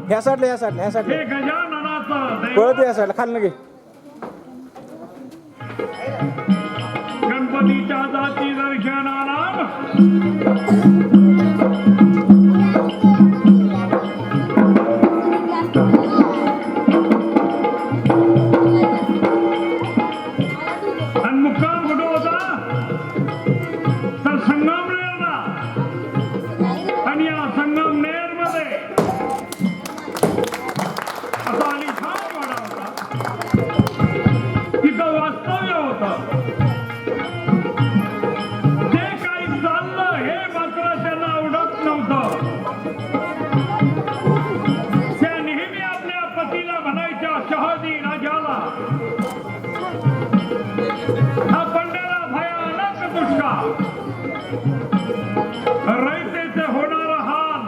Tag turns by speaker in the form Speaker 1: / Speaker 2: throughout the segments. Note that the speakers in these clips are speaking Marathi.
Speaker 1: ह्या साईडला ह्या साईडला ह्या साईडला
Speaker 2: हे गजाननाचं
Speaker 1: पळत या साईडला खाली घे.
Speaker 2: गणपतीच्या जाती दर्शनाला आणि मुक्काम कुठं होता तर संगमनेरला. आणि या संगमनेर मध्ये असा अलिशान वाडा होता. तिथं वास्तव्य होतं. जे काही चाललं हे मात्र त्यांना आवडत नव्हतं. त्या नेहमी आपल्या पतीला म्हणायच्या शहाजी राजाला, हा पडलेला भयानक दुष्काळ, रयतेचे होणारा हाल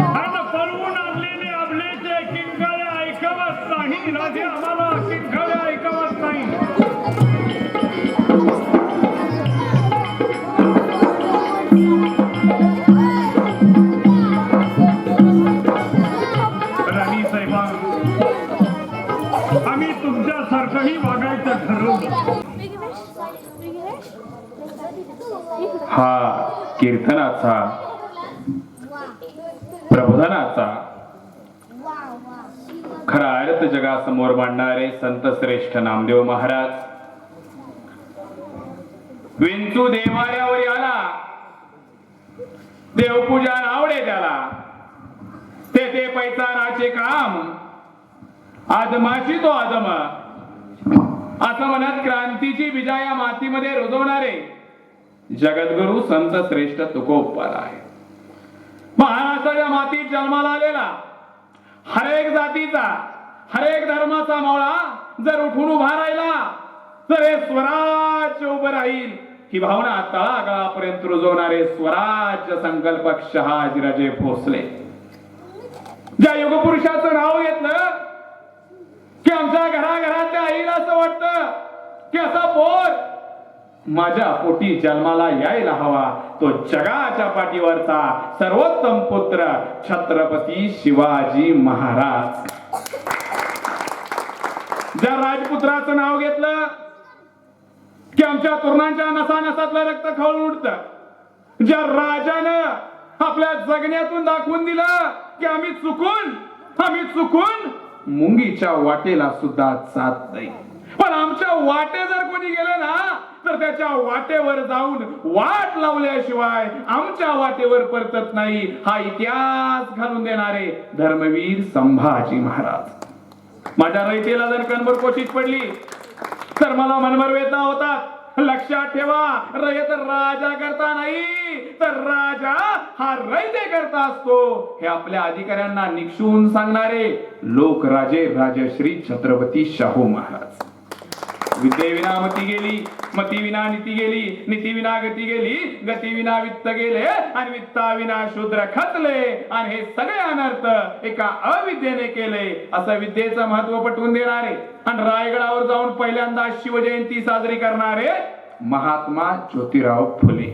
Speaker 2: आणि पळवून आणलेले आपलेचे किंकाळे ऐकवत नाही. राजे आम्हाला किंकाळे ऐकवत नाही. राणी साहेबा, आम्ही तुमच्यासारखंही वागायचं ठरवलं.
Speaker 3: हा कीर्तनाचा, प्रबोधनाचा खरा अर्थ जगासमोर मांडणारे संत श्रेष्ठ नामदेव महाराज विंचू देवाऱ्यावर आला, देवपूजा आवडे त्याला, ते पैसाराचे काम, आदमाशी तो आदम असं म्हणत क्रांतीची बीजा या मातीमध्ये रुजवणारे जगद्गुरु संत श्रेष्ठ तुकोबाला आहे. महाराष्ट्राच्या मातीत जन्माला आलेला हरेक जातीचा, हरेक धर्माचा मावळा जर उठून उभा राहिला तर हे स्वराज्य उभं राहील ही भावना तळागाळापर्यंत रुजवणारे स्वराज्य संकल्पक शहाजीराजे भोसले. ज्या युगपुरुषाचं नाव घेतलं की आमच्या घराघरातल्या आईला असं वाटतं की असा पोर माझ्या पोटी जन्माला यायला हवा, तो जगाच्या पाठीवरचा सर्वोत्तम पुत्र छत्रपती शिवाजी महाराज. ज्या राजपुत्राचं नाव घेतलं की आमच्या तरुणांच्या नसानसातलं रक्त खवळून उठतं, ज्या राजानं आपल्या जगण्यातून दाखवून दिलं की आम्ही चुकून मुंगीच्या वाटेला सुद्धा जात नाही, पण आमच्या वाटे जर कोणी गेलं ना तर त्याच्या वाटेवर जाऊन वाट लावल्याशिवाय आमच्या वाटेवर परतत नाही, हा इतिहास घालून देणारे धर्मवीर संभाजी महाराज. माझ्या रयतेला जर कणभर कोशिश पडली तर मला मनभर वेदना होतात. लक्षात ठेवा, रयत राजा करता नाही तर राजा हा रयते करता असतो, हे आपल्या अधिकाऱ्यांना निक्षून सांगणारे लोकराजे राजश्री छत्रपती शाहू महाराज. विद्येविना मती गेली, मतीविना नीती गेली, नीतीविना गती गेली, गतीविना वित्त गेले आणि वित्ताविना शूद्र खचले, आणि हे सगळे अनर्थ एका अविद्येने केले, असं विद्येचं महत्व पटवून देणारे आणि रायगडावर जाऊन पहिल्यांदा शिवजयंती साजरी करणारे महात्मा ज्योतिराव फुले.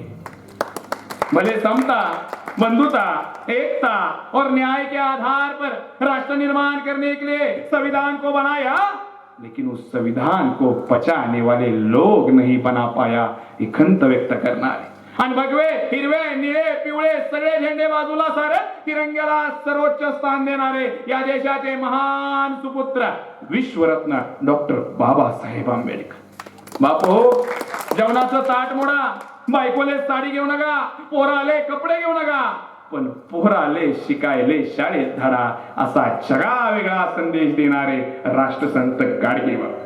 Speaker 3: भले समता, बंधुता, एकता और न्याय के आधार पर राष्ट्र निर्माण करने के लिए संविधान को बनाया, लेकिन उस संविधान को बचाने वाले लोग नहीं बना पाया, ही खंत व्यक्त करणारे आणि भगवे, हिरवे, निळे, पिवळे सगळे झेंडे बाजूला सारत तिरंग्याला सर्वोच्च स्थान देणारे या देशाचे महान सुपुत्र विश्वरत्न डॉक्टर बाबासाहेब आंबेडकर. बापू, जेवणाचं ताट मोडा, बायकोले साडी घेऊ नका, पोराले कपडे घेऊ नका, पण पोराले शिकायले शाळेत धाडा, असा जगा वेगळा संदेश देणारे राष्ट्रसंत गाडगेबाबा.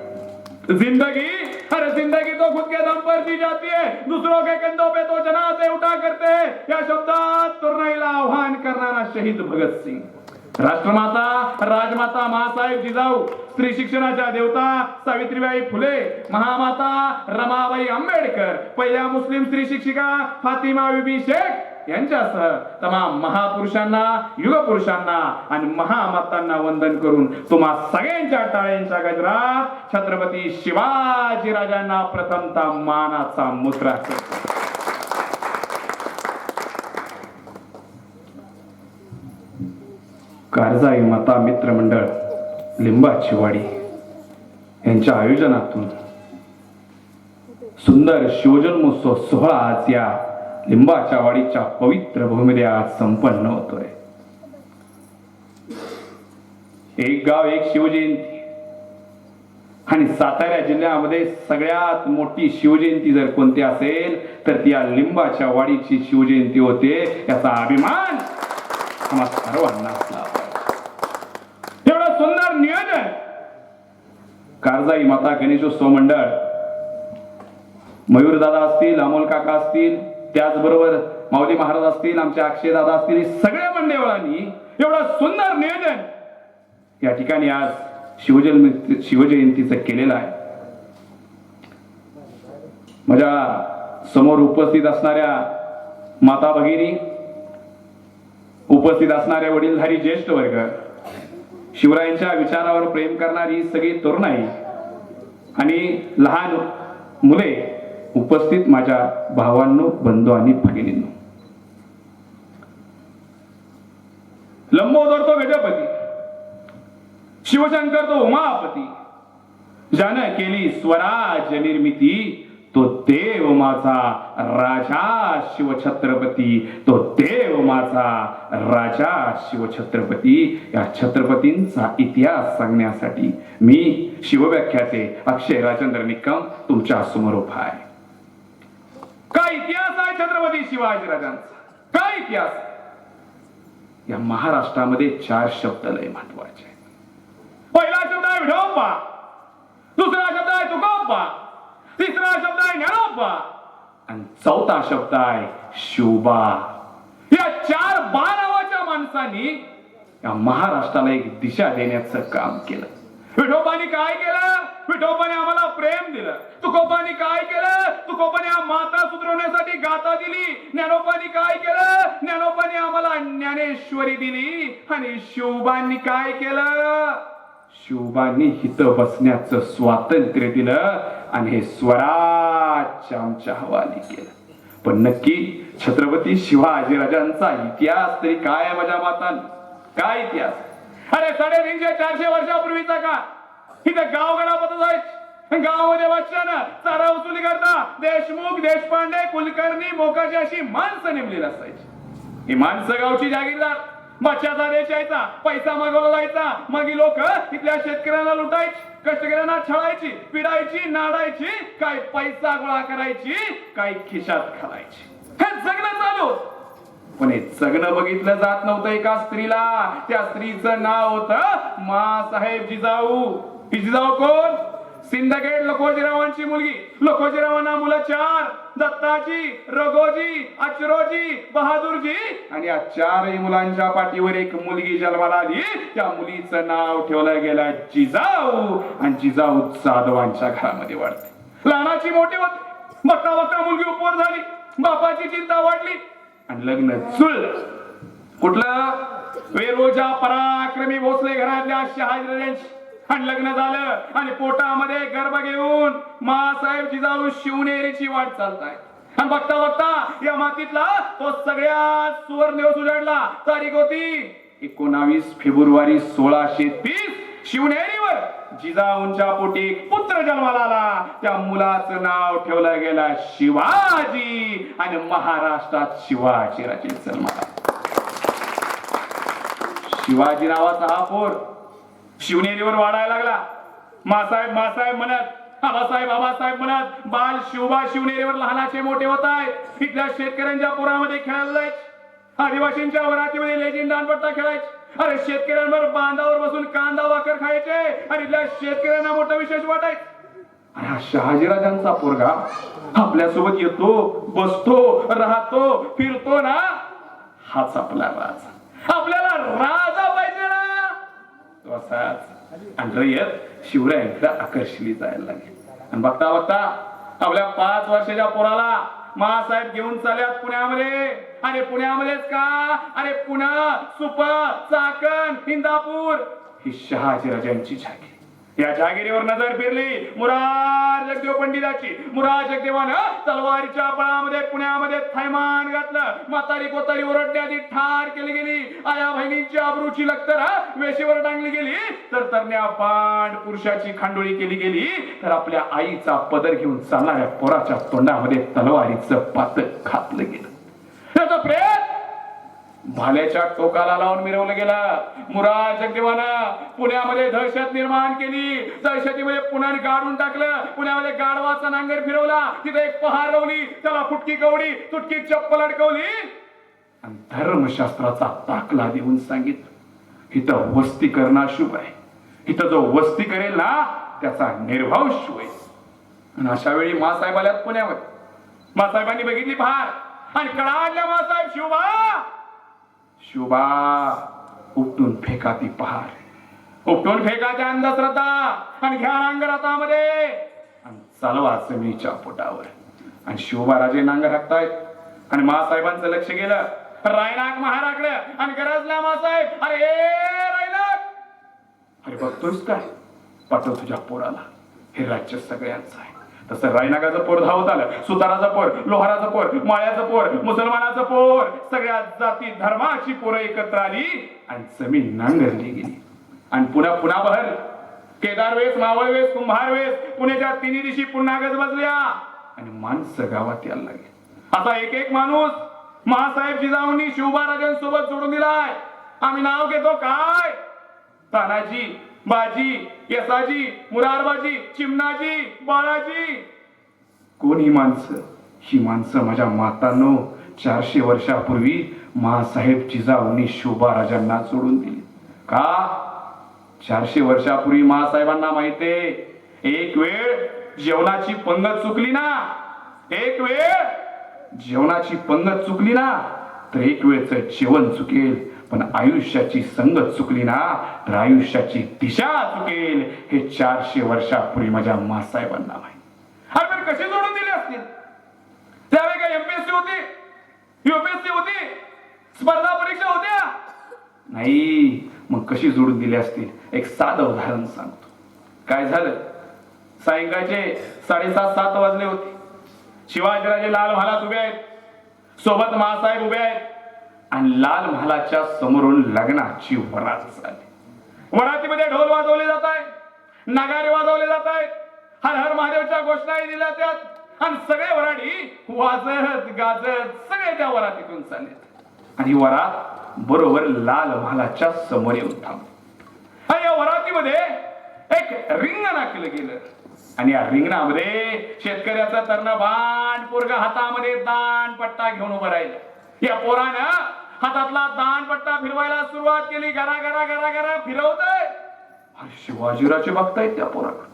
Speaker 3: जिंदगी, हर जिंदगी तो खुद के दम पर जी जाती है, दूसरों के कंधों पे तो जनाजे उठा करते हैं, या शब्दात तरुणाईला आव्हान करणारा शहीद भगत सिंग. राष्ट्रमाता, राजमाता मासाहेब जिजाऊ, स्त्री शिक्षणाच्या देवता सावित्रीबाई फुले, महामाता रमाबाई आंबेडकर, पहिल्या मुस्लिम स्त्री शिक्षिका फातिमा बीबी शेख यांच्यासह तमाम महापुरुषांना, युगपुरुषांना आणि महामातांना वंदन करून तुम्हा सगळ्यांच्या टाळ्यांच्या गजरात छत्रपती शिवाजी राजांना प्रथमतः मानाचा मुद्रा करतो. कारजाई माता मित्र मंडळ लिंबाची वाडी यांच्या आयोजनातून सुंदर शिवजन्मोत्सव सोहळा आज या लिंबाच्या वाडीच्या पवित्र भूमीमध्ये आज संपन्न होतोय. एक गाव एक शिवजयंती आणि सातारा जिल्ह्यामध्ये सगळ्यात मोठी शिवजयंती जर कोणती असेल तर ती या लिंबाच्या वाडीची शिवजयंती होते. याचा अभिमान आम्हा सर्वांना असला पाहिजे. एवढं सुंदर नियोजन कारजाई माता गणेशोत्सव मंडळ, मयूर दादा असतील, अमोल काका असतील, त्याचबरोबर माऊली महाराज असतील, आमचे अक्षय दादा असतील, सगळ्या मंडळांनी एवढं सुंदर नियोजन या ठिकाणी आज शिवजयंतीचं केलेलं आहे. माझ्या समोर उपस्थित असणाऱ्या माता भगिनी, उपस्थित असणाऱ्या वडीलधारी ज्येष्ठ वर्ग, शिवरायांच्या विचारावर प्रेम करणारी सगळी तरुणाई आणि लहान मुले, उपस्थित माझ्या भावांनो, बंधू आणि भगिनींनो, लंबोदर तो गजपती, शिवशंकर तो उमापती, ज्यानं केली स्वराज्य निर्मिती, तो देव माझा राजा शिवछत्रपती, तो देव माझा राजा शिवछत्रपती. या छत्रपतींचा इतिहास सांगण्यासाठी मी शिवव्याख्याते अक्षय राजेंद्र निकम तुमच्या समोर उभा आहे. काय इतिहास आहे छत्रपती शिवाजी राजांचा, काय इतिहास. या महाराष्ट्रामध्ये 4 शब्द लय महत्वाचे. पहिला शब्द आहे विठोबा, दुसरा शब्द आहे तुकोबा, तिसरा शब्द आहे ज्ञानोबा आणि चौथा शब्द आहे शिवबा. या 4 बा नावाच्या माणसांनी या महाराष्ट्राला एक दिशा देण्याचं काम केलं. विठोबानी काय केलं? विठोबाने आम्हाला प्रेम दिलं. तुकोबानी काय केलं? तुकोबाने माता सुधरवण्यासाठी गाथा दिली. ज्ञानोबानी काय केलं? ज्ञानोबानी आम्हाला ज्ञानेश्वरी दिली. आणि शिवबांनी काय केलं? शिवबांनी हिथं बसण्याचं स्वातंत्र्य दिलं आणि हे स्वराज्य आमच्या हवाली केलं. पण नक्की छत्रपती शिवाजी राजांचा इतिहास तरी काय आहे माझ्या मातांनो? काय इतिहास? अरे 350-400 वर्षापूर्वीचा का इथं गाव गणापत जायचे. गावामध्ये वाचल्यानं चारा वसुली करता देशमुख, देशपांडे, कुलकर्णी, मोकाशी अशी माणसं नेमलेली असायची. ही माणसं गावची जागीरदार. बच्चाचा देश यायचा, पैसा मागवला जायचा, मग ही लोक इथल्या शेतकऱ्यांना लुटायची, कष्टकऱ्यांना छळायची, पिडायची, नाडायची, काय पैसा गोळा करायची, काय खिशात घालायची. हे जगणं चालू. पण हे जगणं बघितलं जात नव्हतं एका स्त्रीला. त्या स्त्रीचं नाव होतं मासाहेब जिजाऊ. ही जिजाऊ कोण? सिंदखेड लखोजीरावांची मुलगी. लखोजीरावांना मुलं 4, दत्ताजी, रघोजी, अचरोजी, बहादूरजी. आणि या 4 मुलांच्या पाठीवर एक मुलगी जन्माला आली. त्या मुलीचं नाव ठेवलं गेलं जिजाऊ. आणि जिजाऊ जाधवांच्या घरामध्ये वाढते. लहानाची मोठी होती. बघता बघता मुलगी उपवर झाली. बापाची चिंता वाढली आणि लग्न जुळलं. कुठलं? वेरोजा पराक्रमी भोसले घरातल्या शहाजीराजांची. आणि लग्न झालं आणि पोटामध्ये गर्भ घेऊन मासाहेब जिजाऊ शिवनेरीची वाट चालताय. आणि बघता बघता या मातीतला तो सगळ्यात सुवर्ण दिवस उजाडला. तारीख होती 19 फेब्रुवारी 1630. शिवनेरीवर जिजाऊंच्या पोटी एक पुत्र जन्माला आला. त्या मुलाचं नाव ठेवलं गेलं शिवाजी. आणि महाराष्ट्रात शिवाजी राजे जन्माला. शिवाजी नावाचा हा पोर शिवनेरीवर वाढायला लागला. मासाहेब मासाहेब म्हणत, आबासाहेब आबासाहेब म्हणत बाल शिवबा शिवनेरीवर लहानाचे मोठे होत आहे. इथल्या शेतकऱ्यांच्या पुरामध्ये खेळायला जायचे. आदिवासींच्या वरातीमध्ये लेझीम दानपट्टा खेळायचे. अरे शेतकऱ्यांवर बांधावर बसून कांदा वाकर खायचे. आणि इथल्या शेतकऱ्यांना मोठं विशेष वाटायचं. अरे हा शहाजीराजांचा पोरगा आपल्यासोबत येतो, बसतो, राहतो, फिरतो ना, हाच आपला राजा. आपल्याला राजा पाहिजे ना. तो असाच. आणि रयत शिवरायांकडे आकर्षिली जायला लागली. आणि बघता बघता आपल्या 5 वर्षाच्या पोराला मासाहेब घेऊन चालल्यात पुण्यामध्ये. आणि पुण्यामध्येच का? अरे पुणे, सुपा, चाकण, इंदापूर ही शहाजीराजांची जागी. या जागिरीवर नजर फिरली मुरार जगदेव पंडिताची. मुरार जगदेवानं तलवारीच्या बळामध्ये पुण्यामध्ये थैमान घातलं. म्हातारी कोतारी ओरडण्याआधी ठार केली गेली. आया बहिणींची आबरूची लक्तर वेशीवर टांगली गेली, तर तरण्या पांड पुरुषाची खांडोळी केली गेली, तर आपल्या आईचा पदर घेऊन चालणाऱ्या पोराच्या तोंडामध्ये तलवारीचं पातळ घातलं गेलं. त्याचं प्रेत भाल्याच्या टोकाला लावून मिरवलं गेलं. मुराद जगदेवानं पुण्यामध्ये दहशत निर्माण केली. दहशतीमध्ये पुण्याने गाडून टाकलं. पुण्यामध्ये गाढवाचा नांगर फिरवला. तिथे एक पहार रवली, त्याला फुटकी कवडी, तुटकी चप्पल अडकवली आणि धर्मशास्त्राचा दाखला देऊन सांगितलं, इथं वस्ती करणं शुभ आहे. इथं जो वस्ती करेल ना त्याचा निर्भाव शुभ आहे. आणि अशा वेळी मासाहेब आल्यात पुण्यामध्ये. मासाहेबांनी बघितली पहार आणि कडाडल्या मासाहेब, शुभा उपटून फेका ती पहार, उपटून फेका त्या अंधश्रद्धा आणि घ्या नांगर हातामध्ये आणि चालवा जमिनीच्या पोटावर. आणि शिवबा राजे नांगर हाकतायत आणि मासाहेबांचं लक्ष गेलं रायनाक महाराकडे आणि गरजला मासाहेब, अरे रायनाक, अरे बघतोयस काय, पाठव तुझ्या पोराला, हे राज्य सगळ्यांचं आहे. तसं रायनागाचं पोर धावत आलं, सुताराचं पोर, लोहाराचं पोर, माळ्याचं पोर, मुसलमानाचं पोर, सगळ्या जाती धर्माची पोरं एकत्र आली आणि जमीन नांगरली गेली. आणि पुन्हा बहर केदार वेस, मावळ वेस, कुंभार वेस, पुण्याच्या तिन्ही दिशी पुन्हा गज बसल्या आणि माणसं गावात यायला लागली. आता एक एक माणूस महासाहेब जिजाऊंनी शिवबा राजांसोबत जोडून दिलाय. आम्ही नाव घेतो काय, तानाजी, बाजी, यसाजी, मुरारबाजी, चिमणाजी, बाळाजी. कोण ही माणसं? ही माणसं माझ्या मातांनो 400 वर्षापूर्वी महासाहेब जिजाऊंनी शिवबा राजांना जोडून दिली. का? 400 वर्षापूर्वी महासाहेबांना माहितीये, एक वेळ जेवणाची पंगत चुकली ना, एक वेळ जेवणाची पंगत चुकली ना तर एक वेळचं जेवण चुकेल, पण आयुष्याची संगत चुकली ना तर आयुष्याची दिशा चुकेल. हे 400 वर्षापूर्वी माझ्या मासाहेबांना माहिती. अरे पण कशी जोडून दिली असतील? त्यावेळी काय एमपीएससी होती, युपीएससी होती, स्पर्धा परीक्षा होत्या? नाही. मग कशी जोडून दिली असतील? एक साधं उदाहरण सांगतो. काय झालं, सायंकाळचे 7:30-7 वाजले होते. शिवाजीराजे लाल महालात उभे आहेत, सोबत महासाहेब उभे आहेत आणि लाल महालाच्या समोरून लग्नाची वरात झाली. वरातीमध्ये ढोल वाजवले जात आहेत, नगारे वाजवले जात आहेत, हर हर महादेवच्या घोषणाही दिल्या त्यात आणि सगळे वराडी वाजत गाजत सगळे त्या वरातीतून चालले. आणि वरात बरोबर लाल महालाच्या समोर येऊन थांबली. आणि या वरातीमध्ये एक रिंगण आखलं गेलं आणि या रिंगणामध्ये शेतकऱ्याचा तरण बाण पोरगा हातामध्ये दानपट्टा घेऊन उभं राहिलं. या पोरानं हातातला दानपट्टा फिरवायला सुरुवात केली. गरा गरा गरा गरा फिरवतय. अरे शिवाजीराजे बघतायत त्या पोराकडे,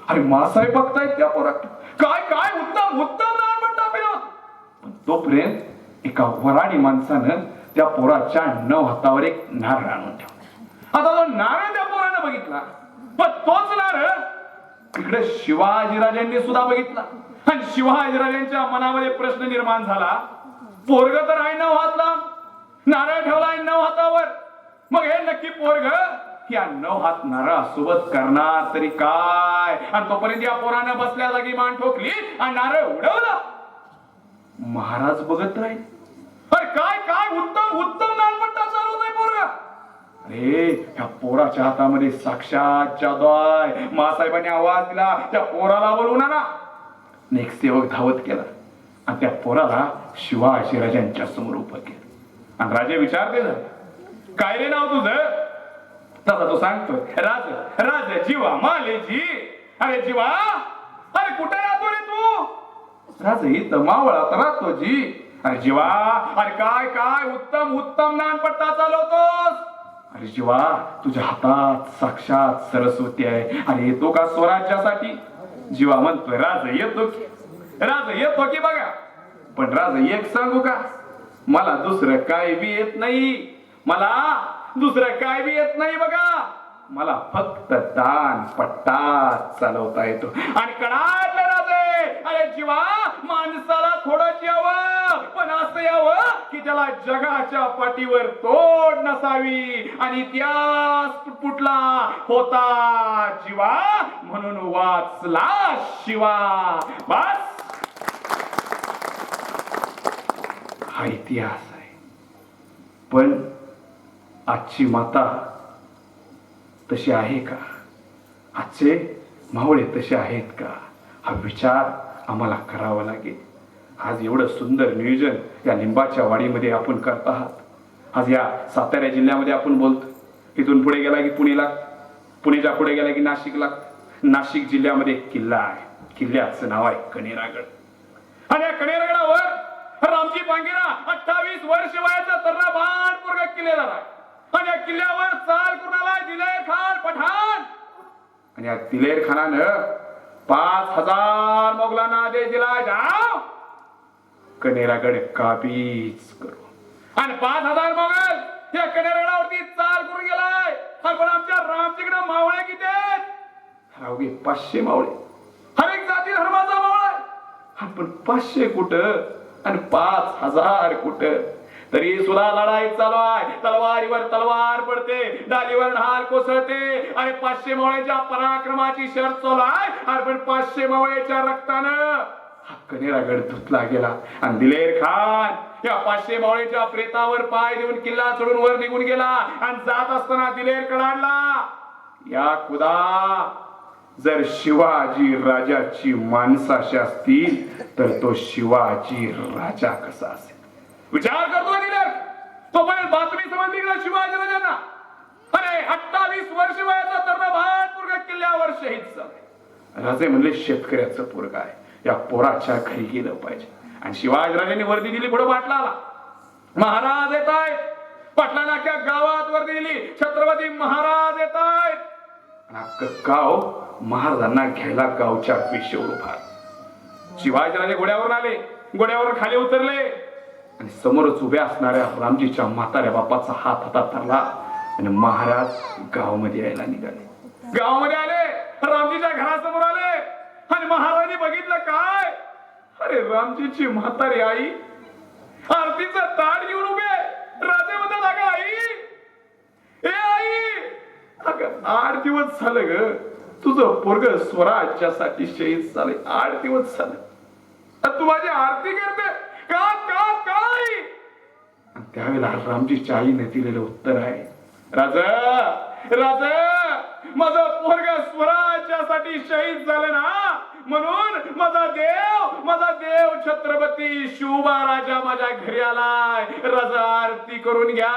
Speaker 3: अरे मासाहेब बघतायत त्या पोराकडे, काय काय उत्तम उत्तम दानपट्टा फिरवत. पण तोपर्यंत एका वराडी माणसानं त्या पोराच्या 9 हातावर एक नारळ आणून ठेवला. आता तो नारळ त्या पोरानं बघितला, पण तोच नारळ इकडे शिवाजीराजांनी सुद्धा बघितला आणि शिवाजीराजांच्या मनामध्ये प्रश्न निर्माण झाला, पोरग तर आहे 9 हातला, नारळ ठेवलाय 9 हातावर, मग हे नक्की पोरग या 9 हात नारळासोबत करणार तरी काय? आणि तोपर्यंत या पोरानं बसल्या जागी मान ठोकली आणि नारळ उडवला. महाराज बघत राहील, अरे काय काय उत्तम उत्तम दानपट्टा चालवतोय पोरगा. अरे त्या पोराच्या हातामध्ये साक्षात जादू आहे. मासाहेबांनी आवाज दिला, त्या पोराला बोलवून आणा. एक सेवक धावत केला आणि त्या पोराला शिवाजीराजांच्या समोर उभं केलं. आणि राजे विचारते ना, काय रे नाव तुझं? तसा तो सांगतोय, राज राज जीवा मालेजी. अरे जीवा, अरे कुठे राहतो रे तू? राज इथं मावळात राहतो जी. अरे जीवा, अरे काय काय उत्तम उत्तम दानपट्टा चालवतोस. अरे जीवा, तुझ्या हातात साक्षात सरस्वती आहे. अरे येतो का स्वराज्यासाठी? जीवा म्हणतोय, राज येतो की, राज येतो की बघा, पण राज एक सांगू का, मला दुसरं काय बी येत नाही, मला दुसरं काय बी येत नाही बघा, मला फक्त दानपट्टा चालवता येतो. आणि कडाडलं राजे, अरे जीवा, माणसाला थोडंच यावं, पण असं यावं की त्याला जगाच्या पाठीवर तोड नसावी. आणि इतिहास पुटला होता जीवा, म्हणून वाचला शिवा. बस हा इतिहास आहे. पण आजची माता तशी आहे का, आजचे मावळे तसे आहेत का, हा विचार आम्हाला करावा लागेल. आज एवढं सुंदर नियोजन या लिंबाच्या वाडीमध्ये आपण करत आहात. आज या सातारा जिल्ह्यामध्ये आपण बोलतो, इथून पुढे गेला की पुणेला, पुणेच्या पुढे गेला की नाशिकला. नाशिक जिल्ह्यामध्ये एक किल्ला आहे, किल्ल्याचं नाव आहे कणेरागड. आणि या कणेरागडावर रामजी पांगिरा 28 वर्ष वयाचा तर्राबाद पोरगा किल्लेदार आहे. आणि या किल्ल्यावर चाल कुणाला दिलेर खान पठाण. आणि या दिलेर खानानं 5000 मोगलांना आदेश दिला, जाव कणेरागड काबीज करू. आणि 5000 मोगल या कणेरागडावरती चाल करून गेलाय. पण आमच्या रामजीकडे मावळे किती आहेत? अवघे 500 मावळे. हर एक जाती धर्माचा मावळा आहे. पण 500 कुठं आणि 5000 कुठं? तरी सुद्धा लढाई चालू आहे. तलवारीवर तलवार पडते, डालीवर ढाल कोसळते. आणि 500 मावळ्याच्या पराक्रमाची शर्त चालू आहे. आणि पण 500 मावळ्याच्या रक्तानं हा कणेरागड धुतला गेला. आणि दिलेर खान या 500 मावळ्याच्या प्रेतावर पाय देऊन किल्ला चढून वर निघून गेला. आणि जात असताना दिलेर कडाडला, या खुदा जर शिवाजी राजाची माणसाशी असतील तर तो शिवाजी राजा कसा असेल. विचार करतो दिलेर. तो पण बातमी समजली का शिवाजी राजांना? अरे 28 वर्ष वयाचा तर्राबाद पोरगा किल्ल्यावर शहीद झाला. राजे म्हणले शेतकऱ्याचं पोरगा आहे, या पोराच्या घरी गेलं पाहिजे. आणि शिवाजीराजांनी वर्दी दिली. पुढे पाटलाला महाराज येत आहेत. पाटलांना अख्ख्या गावात वर्दी दिली, छत्रपती महाराज येत आहेत. गाव महाराजांना घ्यायला गावच्या विषयावर उभा. शिवाजीराजे घोड्यावर आले, घोड्यावर खाली उतरले आणि समोरच उभ्या असणाऱ्या रामजीच्या म्हाताऱ्या बापाचा हात हातात धरला आणि महाराज गावामध्ये यायला निघाले. गावामध्ये आले, रामजीच्या घरासमोर आले आणि महाराजांनी बघितलं काय, अरे रामजीची म्हातारी आई आरतीचा ताट घेऊन उभे. राजे म्हणतात, अगं आई, ए आई, अगं 8 दिवस झालं ग तुझं पोरग स्वराज्यासाठी शहीद झाले. 8 दिवस झालं, तू माझी आरती करते का का काय? त्यावेळेला रामजीच्या आईने दिलेलं उत्तर आहे, राजा राजा, माझा पोरग स्वराज्यासाठी शहीद झालं ना, म्हणून माझा देव छत्रपती शिवबा राजा माझ्या घरी आलाय. राजा आरती करून घ्या,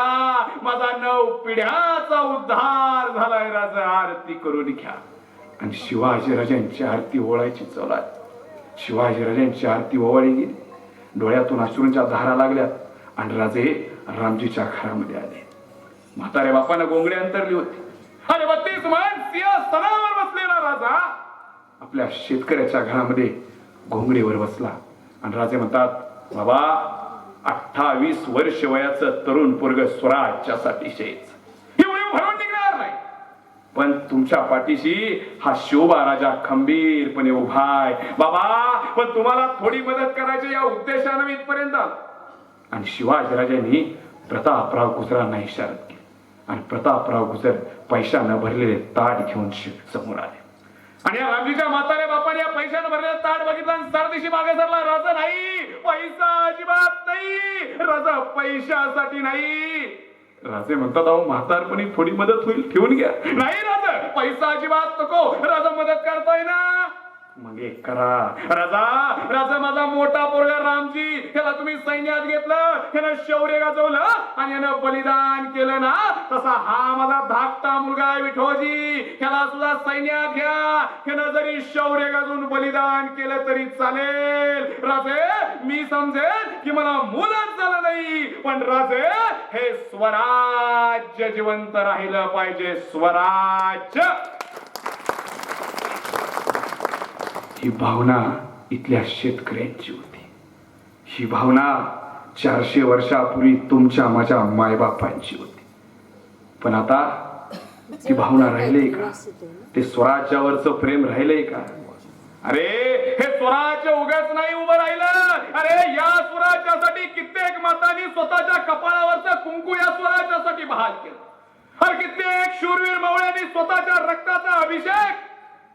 Speaker 3: माझा 9 पिढ्याचा उद्धार झालाय. राजा आरती करून घ्या. आणि शिवाजी राजांची आरती ओवाळायची चालू आहे. शिवाजी राजांची आरती ओवाळी गेली, डोळ्यातून अश्रूंच्या धारा लागल्या आणि राजे रामजीच्या घरामध्ये आले. म्हाताऱ्या बापानं गोंगडी अंतरली होती आणि 32 मान सिंहासनावर बसलेला राजा आपल्या शेतकऱ्याच्या घरामध्ये घोंगडीवर बसला. आणि राजे म्हणतात, बाबा 28 वर्ष वयाचं तरुण पोरग स्वराज्यासाठी शहीद, एवढी भरून निघणार नाही, पण तुमच्या पाठीशी हा शिवबा राजा खंबीरपणे उभा आहे. बाबा पण तुम्हाला थोडी मदत करायची या उद्देशाने इथपर्यंत. आणि शिवाजी राजांनी प्रतापराव गुजरांना इशारा केली आणि प्रतापराव गुजर पैशानं भरलेले ताट घेऊन समोर आले. आणि या रामजीच्या म्हाताऱ्या बापाने या पैशानं भरलेलं ताट बघितलं आणि सरदेशी मागे सरला. राजा नाही, पैसा अजिबात नाही, राजा पैशासाठी नाही. राजे म्हणतात, अहो म्हातारपणी थोडी मदत होईल, ठेवून घ्या. नाही राजा, पैसा अजिबात नको, राजा मदत करतोय ना, मग एक करा. राजा माझा मोठा पोरगा रामजी, त्याला तुम्ही सैन्यात घेतलं, त्यानं शौर्य गाजवलं आणि यानं बलिदान केलं ना, तसा हा माझा धाकटा मुलगा आहे विठोजी, त्याला सुद्धा सैन्यात घ्या. त्यानं जरी शौर्य गाजवून बलिदान केलं तरी चालेल. राजे मी समजेल की मला मुलंच झालं नाही, पण राजे हे स्वराज्य जिवंत राहिलं पाहिजे. स्वराज्य ही भावना इथल्या शेतकऱ्यांची होती. ही भावना 400 वर्षापूर्वी तुमच्या माझ्या मायबापांची होती. पण आता ती भावना राहिलीय का? ते स्वराज्यावरचं प्रेम राहिलंय का? अरे हे स्वराज्य उगाच नाही उभं राहिलं. अरे या स्वराज्यासाठी कित्येक मातांनी स्वतःच्या कपाळावरचं कुंकू या स्वराज्यासाठी बहाल केलं. अरे कित्येक शूरवीर मावळ्यांनी स्वतःच्या रक्ताचा अभिषेक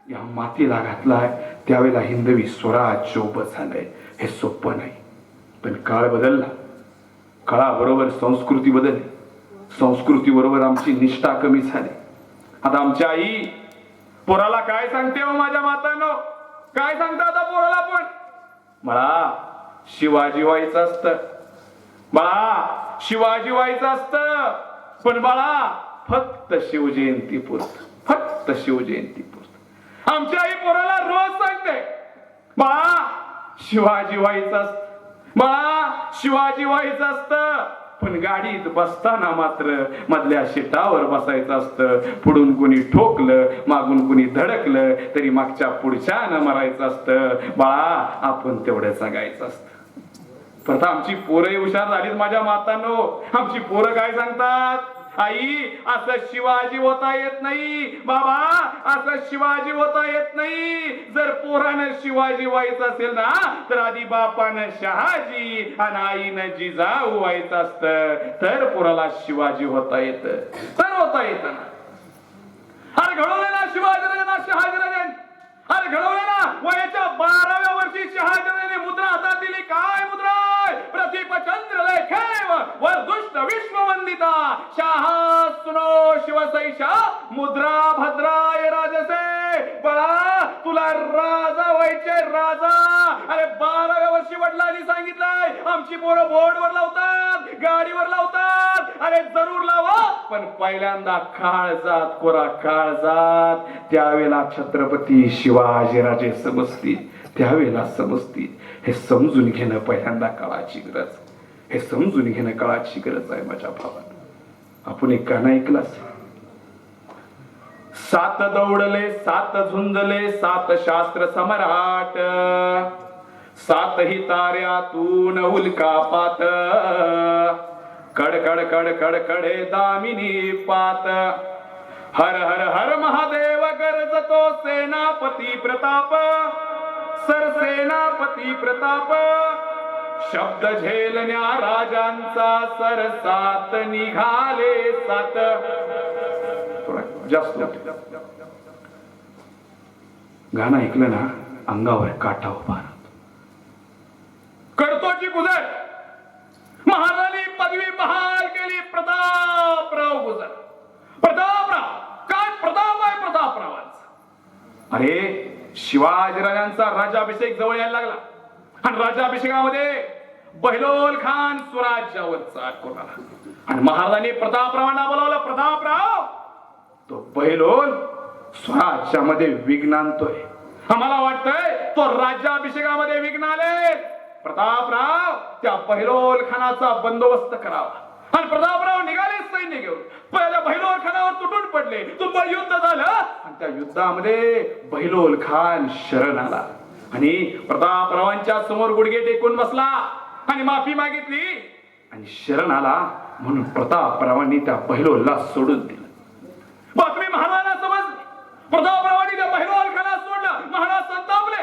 Speaker 3: या मातीला घातलाय. त्यावेळेला हिंदवी स्वराज्य उभं झालंय. हे सोपं नाही, पण काळ बदलला, काळाबरोबर संस्कृती बदलली. संस्कृती बरोबर आमची निष्ठा कमी झाली. आता आमची आई पोराला काय सांगते हो माझ्या मातांनो, काय सांगता आता पोराला? पण मला शिवाजी व्हायचं असतं, बाळा शिवाजी व्हायचं असतं, पण बाळा फक्त शिवजयंती पुरत, फक्त शिवजयंती पुरत. आमची आई पोराला रोज सांगते, बाळा शिवाजी व्हायचं असतं, बाळा शिवाजी व्हायचं असतं, पण गाडीत बसताना मात्र मधल्या शिटावर बसायचं असतं. पुढून कुणी ठोकलं, मागून कुणी धडकलं तरी मागच्या पुढच्यानं मरायचं असतं. बाळा आपण तेवढं सांगायचं असतं. परत आमची पोरं हुशार झालीत माझ्या मातांनो. आमची पोरं काय सांगतात, आई असं शिवाजी होता येत नाही, बाबा असं शिवाजी होता येत नाही. जर पोरानं शिवाजी व्हायचं असेल ना तर आधी बापानं शहाजी आणि आईनं जिजाऊ व्हायचं असतं, तर पोराला शिवाजी होता येत, तर होता येत ना. अरे घडवले ना शिवाजीराजांना शहाजीराजांनी, अरे घडवले ना. वयाच्या 12व्या वर्षी शहाजीराजांनी मुद्रा हातात दिली. काय मुद्रा? प्रतिपचंद्र लेखेव वरदुष्ट विश्ववंदिता शाहा सुनो शिवसैषा मुद्रा भद्राय राजसे. बळा तुला राजा व्हायचे, राजा. अरे 12व्या वर्षी वडिलांनी सांगितलंय. आमची पोरं बोर्डवर लावतात, गाडीवर लावतात. अरे जरूर लावा, पण पहिल्यांदा काळजात कोरा काळजात. त्यावेळेला छत्रपती शिवाजीराजे समजतील, त्यावेळेला समजतील. हे समजून घेणं पहिल्यांदा काळाची गरज, हे समजून घेणं काळाची गरज आहे माझ्या भावाला. आपण एक गाणं ऐकलं, 7 दौडले 7 झुंजले 7 शास्त्र सम्राट, 7 ही ताऱ्यातून उल्कापात, कड कड कड कड कडे दामिनी पात. हर हर हर महादेव गरजतो सेनापती प्रताप, सरसेनापती प्रताप. शब्द झेलण्या राजांचा सरसात निघाले 7. थोडा जास्त गाणं ऐकलं ना अंगावर काटा उभा राहतो. कडतोची गुजर महाराणी पदवी बहाल केली प्रतापराव गुजर. प्रतापराव काय प्रताप आहे प्रतापरावांचा. अरे शिवाजीराजांचा राज्याभिषेक जवळ यायला लागला आणि राज्याभिषेकामध्ये बहिलोल खान स्वराज्यावर चाल करून आला आणि महाराजांनी प्रतापरावांना बोलावलं. प्रतापराव, तो बहिलोल स्वराज्यामध्ये विघ्न आणतोय. आम्हाला वाटतंय तो राज्याभिषेकामध्ये विघ्न आले. प्रतापराव त्या बहिलोल खानाचा बंदोबस्त करावा. आणि प्रतापराव निघाले सैन्य घेऊन. पहिल्या बहिलोल खानावर तुटून पडले. तुंबळ युद्ध झालं आणि त्या युद्धामध्ये बहिलोल खान शरण आला आणि प्रतापरावांच्या समोर गुडघे टेकून बसला आणि माफी मागितली आणि शरण आला. म्हणून प्रतापरावांनी त्या बहिलोलला सोडून दिलं. बातमी महाराजांना समजली. प्रतापरावांनी त्या बहिलोल खानाला सोडलं. महाराज संतापले.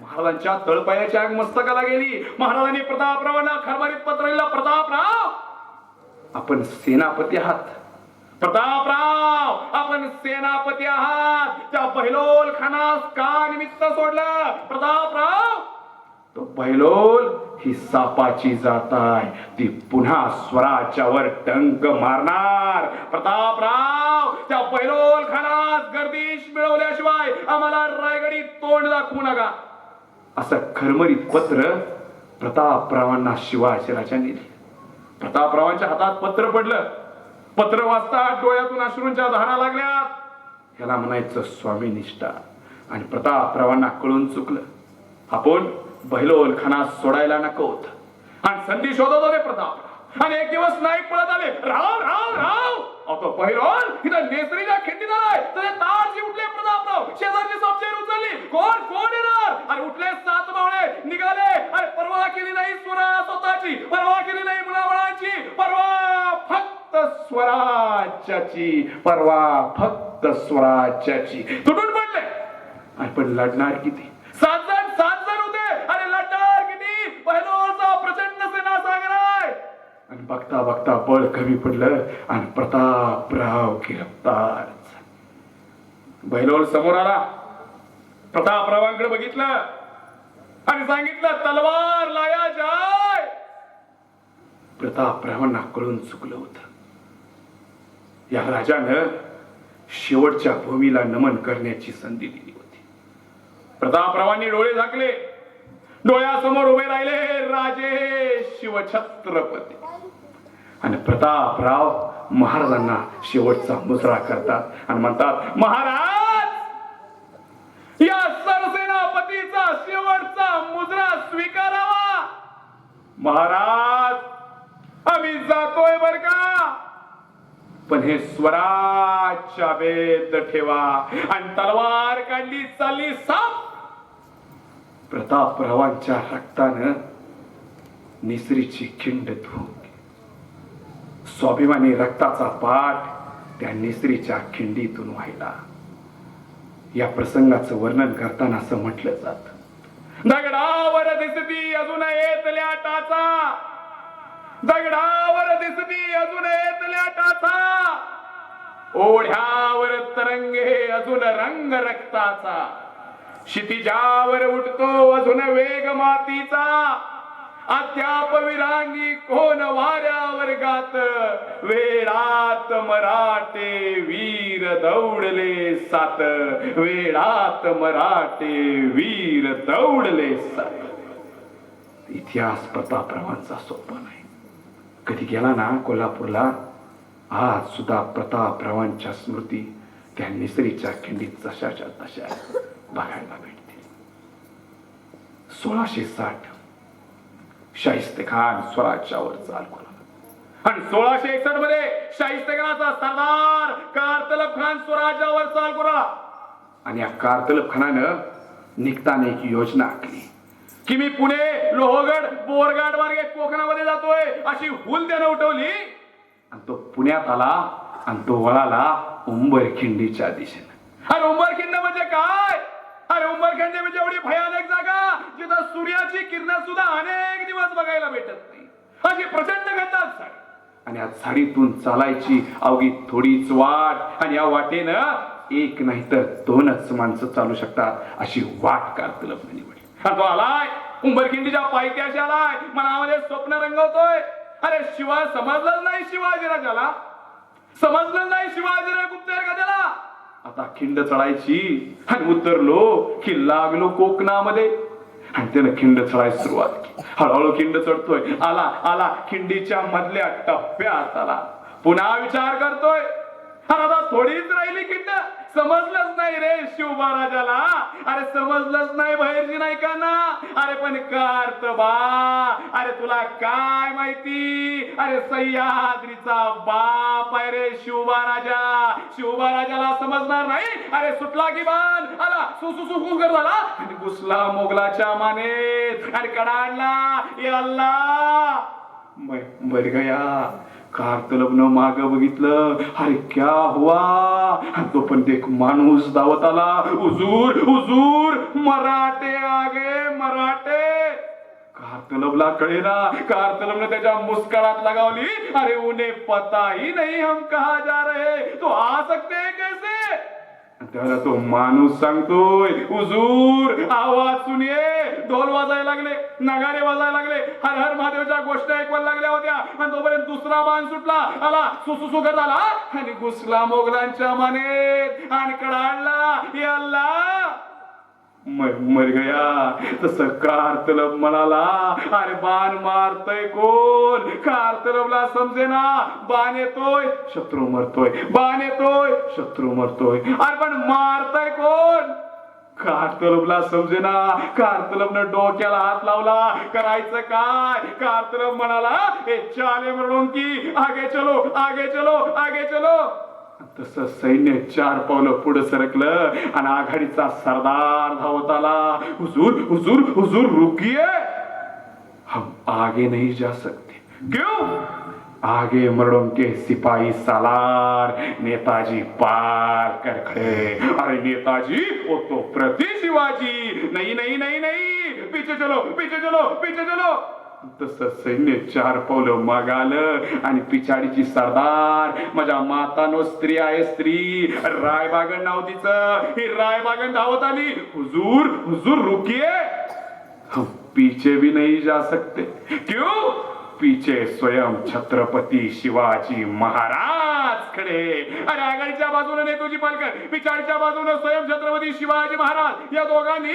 Speaker 3: महाराजांच्या तळपायाच्या आग मस्तकाला गेली. महाराजांनी प्रतापरावांना खरमारीत पत्र लिहिलं. प्रतापराव, आपण सेनापती आहात. प्रतापराव, आपण सेनापती आहात. त्या बहिलोल खानास का निमित्त सोडलं? प्रतापराव, तो बहिलोल ही सापाची जात आहे. ती पुन्हा स्वराज्यावर टंक मारणार. प्रतापराव, त्या बहिलोल खानास गर्दीश मिळवल्याशिवाय आम्हाला रायगडी तोंड दाखवू नका. असं खरमरीत पत्र प्रतापरावांना शिवाजीराजांनी दिलं. प्रतापरावांच्या हातात पत्र पडलं. पत्र वाचता डोळ्यातून अश्रूंच्या धारा लागल्या. याला म्हणायचं स्वामीनिष्ठा. आणि प्रतापरावांना कळून चुकलं. आपण बहिलोल खानास सोडायला नको होत आणि संधी शोधत होते प्रतापराव. आणि एक दिवस नाईक पळत आले. राव राव राव, तो बहिलोल इथं नेसरीच्या खिंडीत आलाय. तर तारजी उठले. प्रतापराव शेजारची सबचेर उचलली. कोण कोण येणार? अरे उठले 7 मावळे निघाले. अरे परवा केली नाही स्वतःची, परवा केली नाही मुलाबाळांची, परवा फक्त स्वराज्याची, परवा फक्त स्वराज्याची. तुटून पडले. आणि पण लढणार किती? 7 जण होते. अरे लढणार किती? बहिलोलचा प्रचंड सेनासागर आहे. आणि बघता बघता बळ कमी पडलं आणि प्रतापराव गिरफ्तार. बहिलोल समोर आला. प्रतापरावांकडे बघितलं आणि सांगितलं, तलवार लाया जाय. प्रतापरावांना कळून चुकलं होतं. या राजानं शेवटच्या भूमीला नमन करण्याची संधी दिली होती. प्रतापरावांनी डोळे झाकले. डोळ्यासमोर उभे राहिले राजे शिवछत्रपती. आणि प्रतापराव महाराजांना शेवटचा मुजरा करतात आणि म्हणतात, महाराज, या सरसेनापतीचा शेवटचा मुजरा स्वीकारावा. महाराज, आम्ही जातोय बर का, पण हे स्वराजच्या वेद ठेवा. आणि तलवार काढली, चालली साप. प्रतापरावांच्या रक्तानं निसरीची खिंड धुवून स्वाभिमानी रक्ताचा पाठ त्या निसरीच्या खिंडीतून व्हायला. या प्रसंगाचं वर्णन करताना असं म्हटलं जात, दगडावर दिसती अजून येतल्या टाचा, दगडावर दिसती अजून येतल्या टाचा, ओढ्यावर तरंगे अजून रंग रक्ताचा, क्षितिजावर उठतो अजून वेग मातीचा, अद्याप विरांगी कोण वाऱ्यावर गात, वेळात मराठे वीर दौडले सात, वेळात मराठे वीर दौडले सात. इतिहास प्रतापरावांचा सोपा नाही. कधी गेला ना कोल्हापूरला, आज सुद्धा प्रतापरावांच्या स्मृती त्या निसरीच्या खिंडीत जशाच्या तशा बघायला भेटतील. 1660 शाहिस्तेखान स्वराज्यावर चाल कोणाला, आणि 1661 मध्ये शाहिस्तेखानाचा सरदार कारतलब खान स्वराज्यावर चाल कोणाला. आणि या कारतलब खानानं निघताना एक योजना आखली की मी पुणे, लोहगड, बोरघाट मार्गे कोकणामध्ये जातोय अशी हुल त्यानं उठवली. आणि तो पुण्यात आला आणि तो वळाला उंबरखिंडीच्या दिशेने. अरे उंबरखिंड म्हणजे काय? अरे उंबरखिंड म्हणजे एवढी भयानक जागा जिथं सूर्याची किरण सुद्धा अनेक दिवस बघायला भेटत नाही. अशी प्रचंड घनदाट झाडी, आणि या झाडीतून चालायची अवघी थोडीच वाट, आणि या वाटेनं एक नाही तर दोनच माणसं चालू शकतात अशी वाट कारतलब निवडली. तो आलाय उंबरखिंडीच्या पायथ्याशी आलाय, मनामध्ये स्वप्न रंगवतोय. अरे शिवाय समजलंच नाही शिवाजीराजाला, समजलं नाही शिवाजीराव गुप्तेर का त्याला. आता खिंड चढायची आणि उतरलो की लागलो कोकणामध्ये, आणि त्यानं खिंड चढायला सुरुवात केली. हळूहळू खिंड चढतोय, आला आला खिंडीच्या मधल्या टप्प्यात आला. पुन्हा विचार करतोय, आता थोडीच राहिली खिंड. समजलंच नाही रे शिवबाराजाला, अरे समजलंच नाही बहिर्जी नायकांना. अरे पण कार्तबा, अरे तुला काय माहिती, अरे सह्याद्रीचा बाप आहे रे शिवबाराजा. शिवबाराजाला समजणार नाही. अरे सुटला की बाण, आला सुसुसुकर झाला आणि घुसला मोगलाच्या मानेत आणि कडाडला. ये अल्लाह, मर गया. कारतलबनं माग बघितलं, अरे क्या हुआ. तो पण एक माणूस धावत आला, हुजूर हुजूर मराठे आगे मराठे. कारतलबला कळेना. कारतलबने त्याच्या मुस्कळात लगावली, अरे उन्हें पता ही नहीं हम कहा जा रहे, तो आ सकते हैं कैसे. त्याला तो माणूस सांगतोय, हुजूर आवाज सुनिये. ढोल वाजायला लागले, नगारे वाजायला लागले, हर हर महादेवच्या गोष्टी ऐकवायला लागल्या होत्या. आणि तोपर्यंत दुसरा बाण सुटला, आला सुसुसुकर झाला आणि घुसला मोगलांच्या मानेत आणि कडाडला. ये अल्लाह, मर गया. तसं कारतलब म्हणाला, अरे बाण मारतय कोण. कारतलबला समजेना. बाण येतोय, शत्रू मरतोय, बाण येतोय, शत्रू मरतोय. अरे पण मारतय कोण. कारतलबला समजेना. कारतलबनं डोक्याला हात लावला, करायचं काय. कारतलब म्हणाला, हे चाले म्हणून की आगे चलो आगे चलो आगे चलो. तसं सैन्य 4 पावलं पुढे सरकलं आणि आघाडीचा सरदार धावत आला. हुजूर हुजूर हुजूर रुकिए, हम आगे नहीं जा सकते. क्यों. आगे मरणों के सिपाही सालार नेताजी पार कर खड़े. अरे नेताजी वो तो प्रति शिवाजी. नहीं नहीं नहीं नहीं, पीछे चलो पीछे चलो पीछे चलो. तसं सैन्य 4 पावलं मागालं आणि पिछाडीची सरदार. माझ्या मातानो स्त्री आहे स्त्री, रायबागन नाव तिचं. ही रायबागन धावत आली. हुजूर हुजूर रुकिए, हम पीछे भी नहीं जा सकते. क्यों. पीछे स्वयं छत्रपती शिवाजी महाराज आकडे. अरे आघाडीच्या बाजूने नेतोजी पालकर, पिछाडीच्या बाजूने स्वयं छत्रपती शिवाजी महाराज या दोघांनी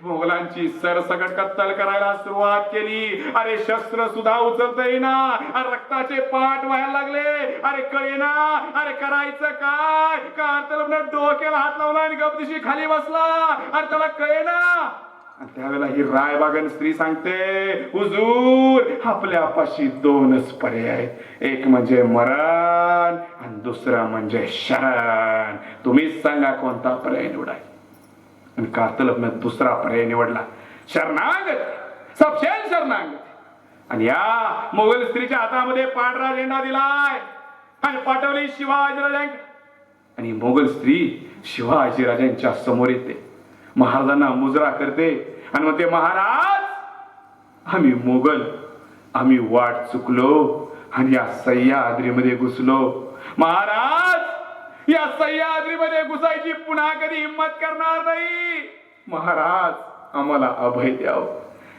Speaker 3: मोगलांची सरसकट कत्तल करायला सुरुवात केली. अरे शस्त्र सुद्धा उचलता येईना, अरे रक्ताचे पाठ व्हायला लागले. अरे कळेना, अरे करायचं काय? कारतलबनं डोक्याला हात लावला आणि गपदिशी खाली बसला. अरे त्याला कळेना. आणि त्यावेळेला ही रायबागन स्त्री सांगते, हुजूर आपल्यापाशी दोनच पर्याय आहेत, एक म्हणजे मरण आणि दुसरा म्हणजे शरण. तुम्हीच सांगा कोणता पर्याय निवडाय. आणि कारतलबनं दुसरा पर्याय निवडला, शरणागत, सपशेल शरणागत. आणि या मोगल स्त्रीच्या हातामध्ये पांढरा झेंडा दिलाय आणि पाठवली शिवाजीराजांकडे. आणि मोगल स्त्री शिवाजीराजांच्या समोर येते, महाराजांना मुजरा करते आणि म्हणते, महाराज आम्ही मोगल, आम्ही वाट चुकलो आणि या सह्याद्रीमध्ये घुसलो. महाराज या सह्याद्रीमध्ये घुसायची पुन्हा कधी हिंमत करणार नाही. महाराज आम्हाला अभय द्याव.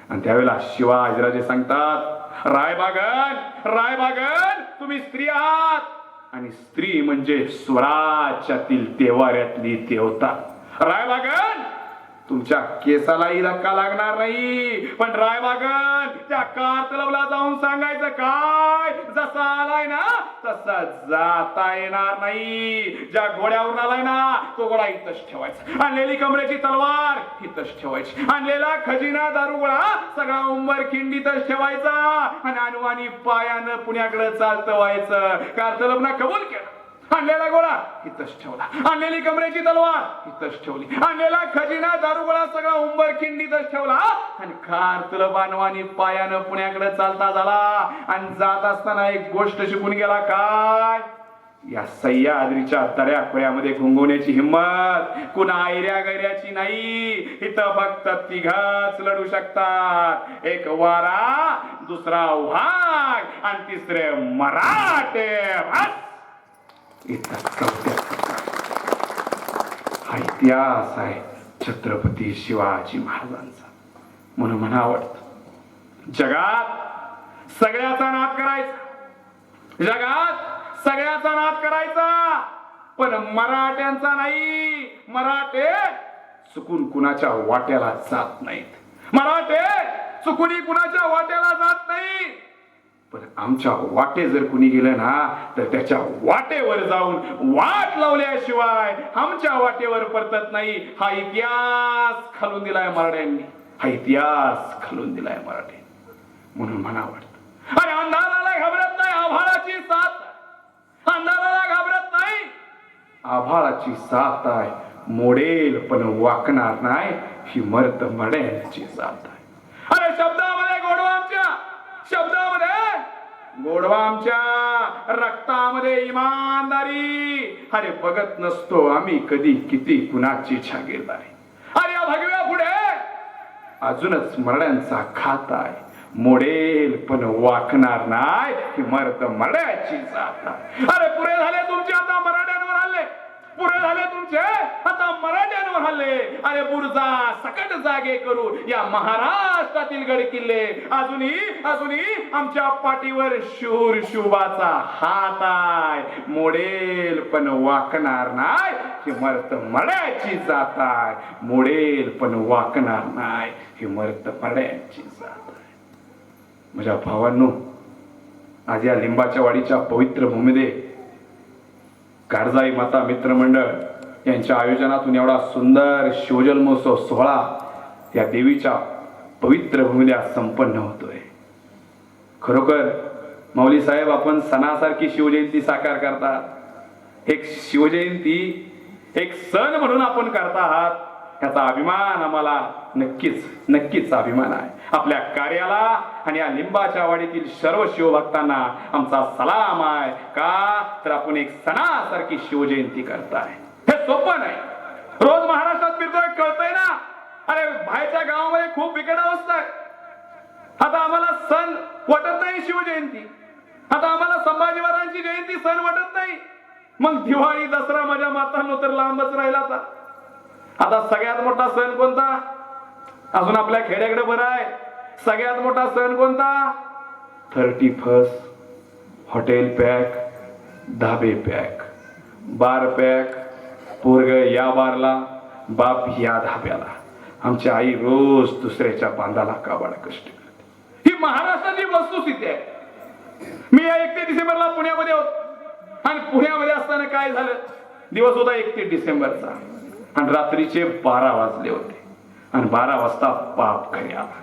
Speaker 3: आणि त्यावेळेला शिवाजीराजे सांगतात, रायबागन, रायबागन तुम्ही स्त्री आहात आणि स्त्री म्हणजे स्वराज्यातील देवाऱ्यातली देवता. रायबागन तुमच्या केसालाही धक्का लागणार नाही, पण रायबागन त्या कारतलबला जाऊन सांगायचं काय, जसा आलाय ना तसा जाता येणार नाही. ज्या घोड्यावरून आलाय ना तो घोडा इथंच ठेवायचा, आणलेली कमरेची तलवार इथंच ठेवायची, आणलेला खजिना दारुगोळा सगळा उंबर खिंडीतच ठेवायचा आणि अनुवानी पायानं पुण्याकडे चालतं व्हायचं. कारतलबनं कबूल केलं. आणलेला गोळा इथंच ठेवला, आणलेली कमरेची तलवार इथंच ठेवली, आणलेला खजिना दारुगोळा सगळा उंबर खिंडीतच ठेवला आणि कारतलब अनवानी पायानं पुण्याकडे चालता झाला. आणि जात असताना एक गोष्ट शिकून गेला, काय, या सह्याद्रीच्या दऱ्याखोऱ्यामध्ये घुंगवण्याची हिंमत कुणा आयऱ्या गैऱ्याची नाही. इथं फक्त तिघच लढू शकतात, एक वारा, दुसरा वाघ आणि तिसरे मराठे. हा इतिहास आहे छत्रपती शिवाजी महाराजांचा. म्हणून मला आवडतं, जगात सगळ्याचा नाद करायचा, जगात सगळ्याचा नाद करायचा, पण मराठ्यांचा नाही. मराठे चुकून कुणाच्या वाट्याला जात नाहीत, मराठे चुकून कुणाच्या वाट्याला जात नाही. पण आमच्या वाटे जर कुणी गेलं ना तर त्याच्या वाटेवर जाऊन वाट लावल्याशिवाय आमच्या वाटेवर परतत नाही. हा इतिहास खालून दिलाय मराठ्यांनी, हा इतिहास खालून दिलाय मराठ्यांनी. म्हणून म्हणा वाटत, अरे अंधाराला घाबरत नाही, आभाळाची साथ, अंधाराला घाबरत नाही, आभाळाची साथ आहे, मोडेल पण वाकणार नाही, ही मर्द मड्यांची साथ आहे. अरे शब्दामध्ये गोडवा आमच्या, शब्दामध्ये गोडवा आमच्या, रक्तामध्ये इमानदारी. अरे बघत नसतो आम्ही कधी किती कुणाची जागीरदारी. अरे या भगव्या पुढे अजूनच मरड्यांचा खाता आहे, मोडेल पण वाकणार नाही, ही मर्द मरड्याची जात आहे. अरे पुरे झाले तुमचे आता मराठ्यांवर हल्ले, पुरे झाले तुमचे आता मराठ्यांवर हल्ले. अरे बुरजा सकट जागे करू या महाराष्ट्रातील गड किल्ले. अजूनही आमच्या पाठीवर शूर शुभाचा हात आहे, मोडेल पण वाकणार नाही, ही मर्द मड्याची जात आहे, मोडेल पण वाकणार नाही, ही मर्द मड्याची जात आहे. माझ्या भावांनो, आज या लिंबाच्या वाडीच्या पवित्र भूमीमध्ये कारजाई माता मित्र मंडळ यांच्या आयोजनातून एवढा सुंदर शिवजन्मोत्सव सोहळा या देवीच्या पवित्र भूमीला संपन्न होतोय. खरोखर माऊली साहेब, आपण सणासारखी शिवजयंती साकार करतात. एक शिवजयंती एक सण म्हणून आपण करता आहात, याचा अभिमान आम्हाला नक्कीच अभिमान आहे. आपल्या कार्याला आणि या लिंबाच्या वाडीतील सर्व शिवभक्तांना आमचा सलाम आहे. का तर आपण एक सणासारखी शिवजयंती करताय. हे सोपं नाही. रोज महाराष्ट्रात फिरतोय, कळतंय ना. अरे बाहेरच्या गावामध्ये खूप बिकट अवस्था आहे. आता आम्हाला सण वाटत नाही शिवजयंती, आता आम्हाला संभाजी महाराजांची जयंती सण वाटत नाही. मग दिवाळी दसरा माझ्या मातांनो तर लांबच राहिला. आता सगळ्यात मोठा सण कोणता? अजून आपल्या खेड्याकडे बरं आहे. सगळ्यात मोठा सण कोणता? 31 हॉटेल पॅक, धाबे पॅक. बार पॅक, पोरग या बारला, बाप या धाब्याला. आमची आई रोज दुसऱ्याच्या बांधाला काबाड कष्ट करते. ही महाराष्ट्राची वस्तुस्थिती आहे. मी या 31 डिसेंबरला पुण्यामध्ये होतो आणि पुण्यामध्ये असताना काय झालं, दिवस होता 31 डिसेंबरचा आणि रात्रीचे 12 वाजले होते आणि 12 वाजता बाप घरी आला.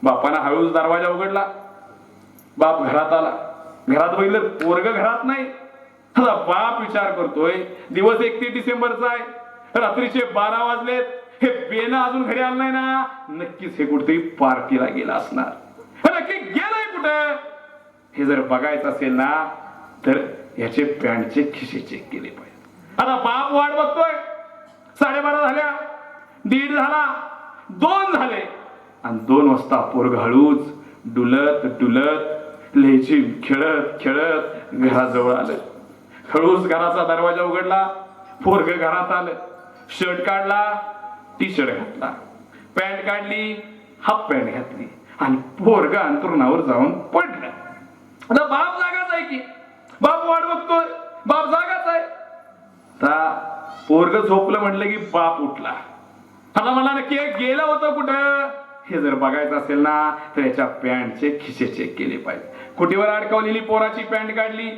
Speaker 3: बापानं हळूच दरवाजा उघडला. बाप घरात आला. घरात बघितलं पोरग घरात नाही. आता बाप विचार करतोय दिवस 31 डिसेंबरचा आहे, रात्रीचे 12 वाजलेत, हे बेन अजून घरी आलं नाही ना, नक्कीच हे कुठेतरी पार्टीला गेला असणार. नक्की गेलाय कुठं हे जर बघायचं असेल ना तर याचे पॅन्टचे खिसे चेक केले पाहिजे. आता बाप वाट बघतोय. 12:30 झाल्या, 1:30 झाला, 2 झाले आणि 2 वाजता पोरग हळूच डुलत डुलत लेझी खेळत खेळत घराजवळ आलं. हळूच घराचा दरवाजा उघडला. पोरग घरात आलं. शर्ट काढला, टी शर्ट घातला, पॅन्ट काढली, हाफ पॅन्ट घातली आणि पोरग अंतरुणावर जाऊन पडलं. आता बाप जागाच आहे की, बाप वाट बघतोय, बाप जागाच आहे. आता पोरग झोपलं म्हटलं की बाप उठला. आता मला नक्की गेलं होतं कुठं हे जर बघायचं असेल ना तर याच्या पॅन्टचे खिसे चेक केले पाहिजे. कुठीवर अडकवलेली पोराची पॅन्ट काढली,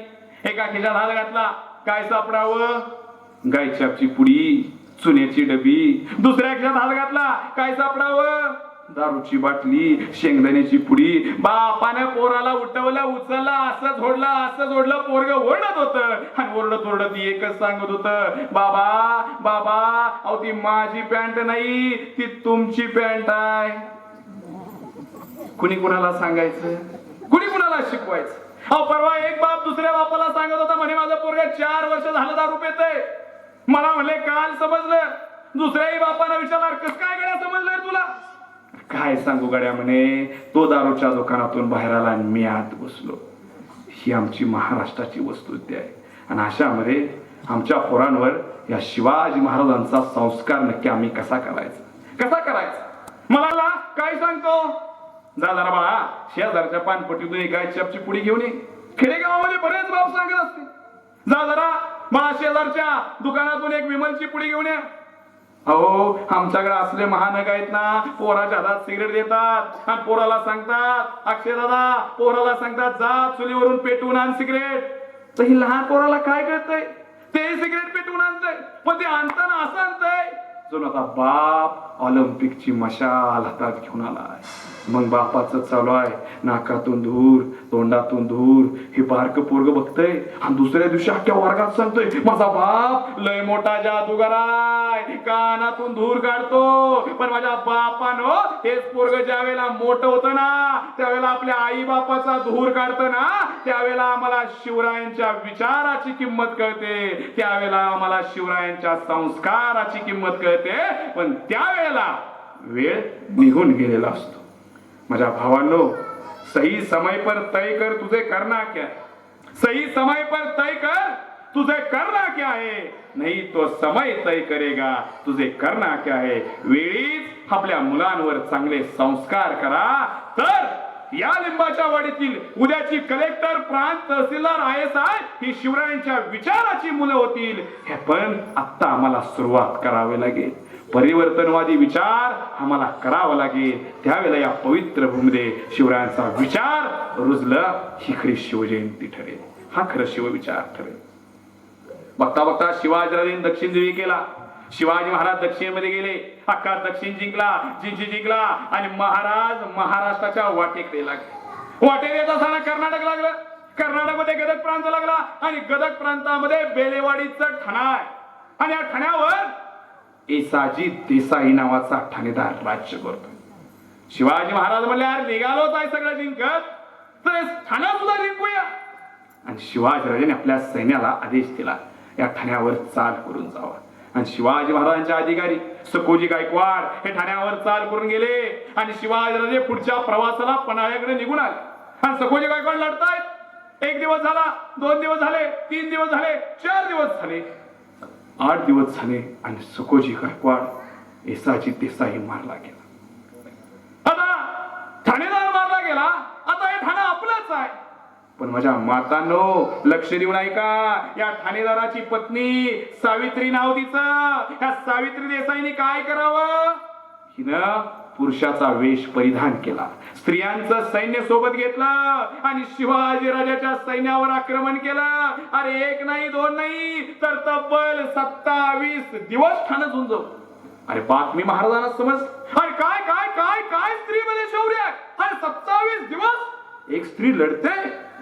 Speaker 3: एका खिशात हात घातला, काय सापडावं, गायछापची पुडी, चुन्याची डबी. दुसऱ्या खिशात हात घातला, काय सापडावं, दारूची बाटली, शेंगदाण्याची पुडी. बापाने पोराला उठवलं, उचलला, असं झोडलं. पोरग ओरडत होत आणि ओरडत एकच सांगत होत, बाबा बाबा, अहो ती माझी पॅन्ट नाही, ती तुमची पॅन्ट आहे. कुणी कुणाला सांगायचं, कुणी कुणाला शिकवायचं. अहो परवा एक बाप दुसऱ्या बापाला सांगत होता, म्हणे माझं पोरग 4 वर्ष झालं दारू पितंय. मला म्हणले काल समजलं. दुसऱ्याही बापाने विचारणार, कस काय गड्या समजलंय तुला. काय सांगू गड्या, म्हणे तो दारूच्या दुकानातून बाहेर आला आणि मी आत बसलो. ही आमची महाराष्ट्राची वस्तुस्थिती आहे आणि अशामध्ये आमच्या पोरांवर या शिवाजी महाराजांचा संस्कार नक्की आम्ही कसा करायचा. मला काय सांगतो, जा जरा बाळा शेजारच्या पानपट्टीतून एक गायछापची पुडी घेऊन ये. खेडेगावामध्ये बरेच बाप सांगत असते, जा जरा बाळा शेजारच्या दुकानातून एक विमलची पुडी घेऊन ये. अहो आमच्याकडे असले महानग आहेत ना, पोराच्या हातात सिगरेट देतात आणि पोराला सांगतात, अक्षय दादा पोराला सांगतात, जा चुलीवरून पेटवून आण सिगरेट. तर ही लहान पोराला काय कळतंय, ते सिगरेट पेटवून आणतंय, पण ते आणताना असं आणतंय जणू आता बाप ऑलिम्पिकची मशाल हातात घेऊन आलाय. मग बापाचं चालू आहे नाकातून धूर, तोंडातून धूर. हे बारक पोरग बघतय आणि दुसऱ्या दिवशी अख्ख्या वर्गात सांगतोय, माझा बाप लय मोठा जादूगार आहे, कानातून धूर काढतो. पण माझ्या बापानं हेच पोरग ज्या वेळेला मोठं होतं ना, त्यावेळेला आपल्या आई बापाचा धूर काढतं ना, त्यावेळेला आम्हाला शिवरायांच्या विचाराची किंमत कळते, त्यावेळेला आम्हाला शिवरायांच्या संस्काराची किंमत कळते. पण त्यावेळेला वेळ निघून गेलेला असतो. माझ्या भावांनो, सही समय पर तय कर तुझे करना क्या, सही समय पर तय कर तुझे करना क्या है, नहीं तो समय तय करेगा तुझे करना क्या है. वेळीच आपल्या मुलांवर चांगले संस्कार करा, तर या लिंबाच्या वाडीतील उद्याची कलेक्टर, प्रांत, तहसीलदार, IAS ही शिवरायांच्या विचाराची मुलं होतील. हे पण आता आम्हाला सुरुवात करावी लागेल. परिवर्तनवादी विचार आम्हाला करावा लागेल. त्यावेळेला या पवित्र भूमीमध्ये शिवरायांचा विचार रुजला, ही खरी शिवजयंती ठरेल, हा खरं शिवविचार ठरेल. बघता बघता शिवाजीराजांनी दक्षिण दिवी केला. शिवाजी महाराज दक्षिणेमध्ये गेले, अख्खा दक्षिण जिंकला आणि महाराज महाराष्ट्राच्या वाटेकडे लागले. वाटेत येत असताना कर्नाटक लागलं. कर्नाटकमध्ये गदग प्रांत लागला आणि गदग प्रांतामध्ये बेलेवाडीचं ठाणा आहे आणि या ठाण्यावर येसाजी देसाई नावाचा ठाणेदार राज्य करतो. शिवाजी महाराज म्हणले, यार निघालोच आहे सगळं जिंकत, तर ठाणा सुद्धा जिंकूया. आणि शिवाजीराजांनी आपल्या सैन्याला आदेश दिला, या ठाण्यावर चाल करून जावा. आणि शिवाजी महाराजांचे अधिकारी सखोजी गायकवाड हे ठाण्यावर चाल करून गेले आणि शिवाजीराजे पुढच्या प्रवासाला पन्हाळ्याकडे निघून आले. आणि सखोजी गायकवाड लढतायत. 1 दिवस झाला, 2 दिवस झाले, 3 दिवस झाले, 4 दिवस झाले, 8 दिवस झाले आणि सखोजी गायकवाड येसाजी देसाई मारला गेला. आता ठाणेदार मारला गेला. आता हे ठाणं आपलंच आहे. पण माझ्या मातांनो लक्ष देऊन ऐका, या ठाणेदाराची पत्नी सावित्री नाव तिचं. या सावित्री देसाईने काय करावं? हिनं पुरुषाचा वेश परिधान केला, स्त्रियांचं सैन्य सोबत घेतलं आणि शिवाजी राजाच्या सैन्यावर आक्रमण केलं. अरे एक नाही दोन नाही तर तब्बल 27 दिवस ठाणं झुंजवलं. अरे बातमी महाराजांना समज. अरे काय काय काय काय स्त्रीमध्ये शौर्य आहे. अरे 27 दिवस एक स्त्री लढते.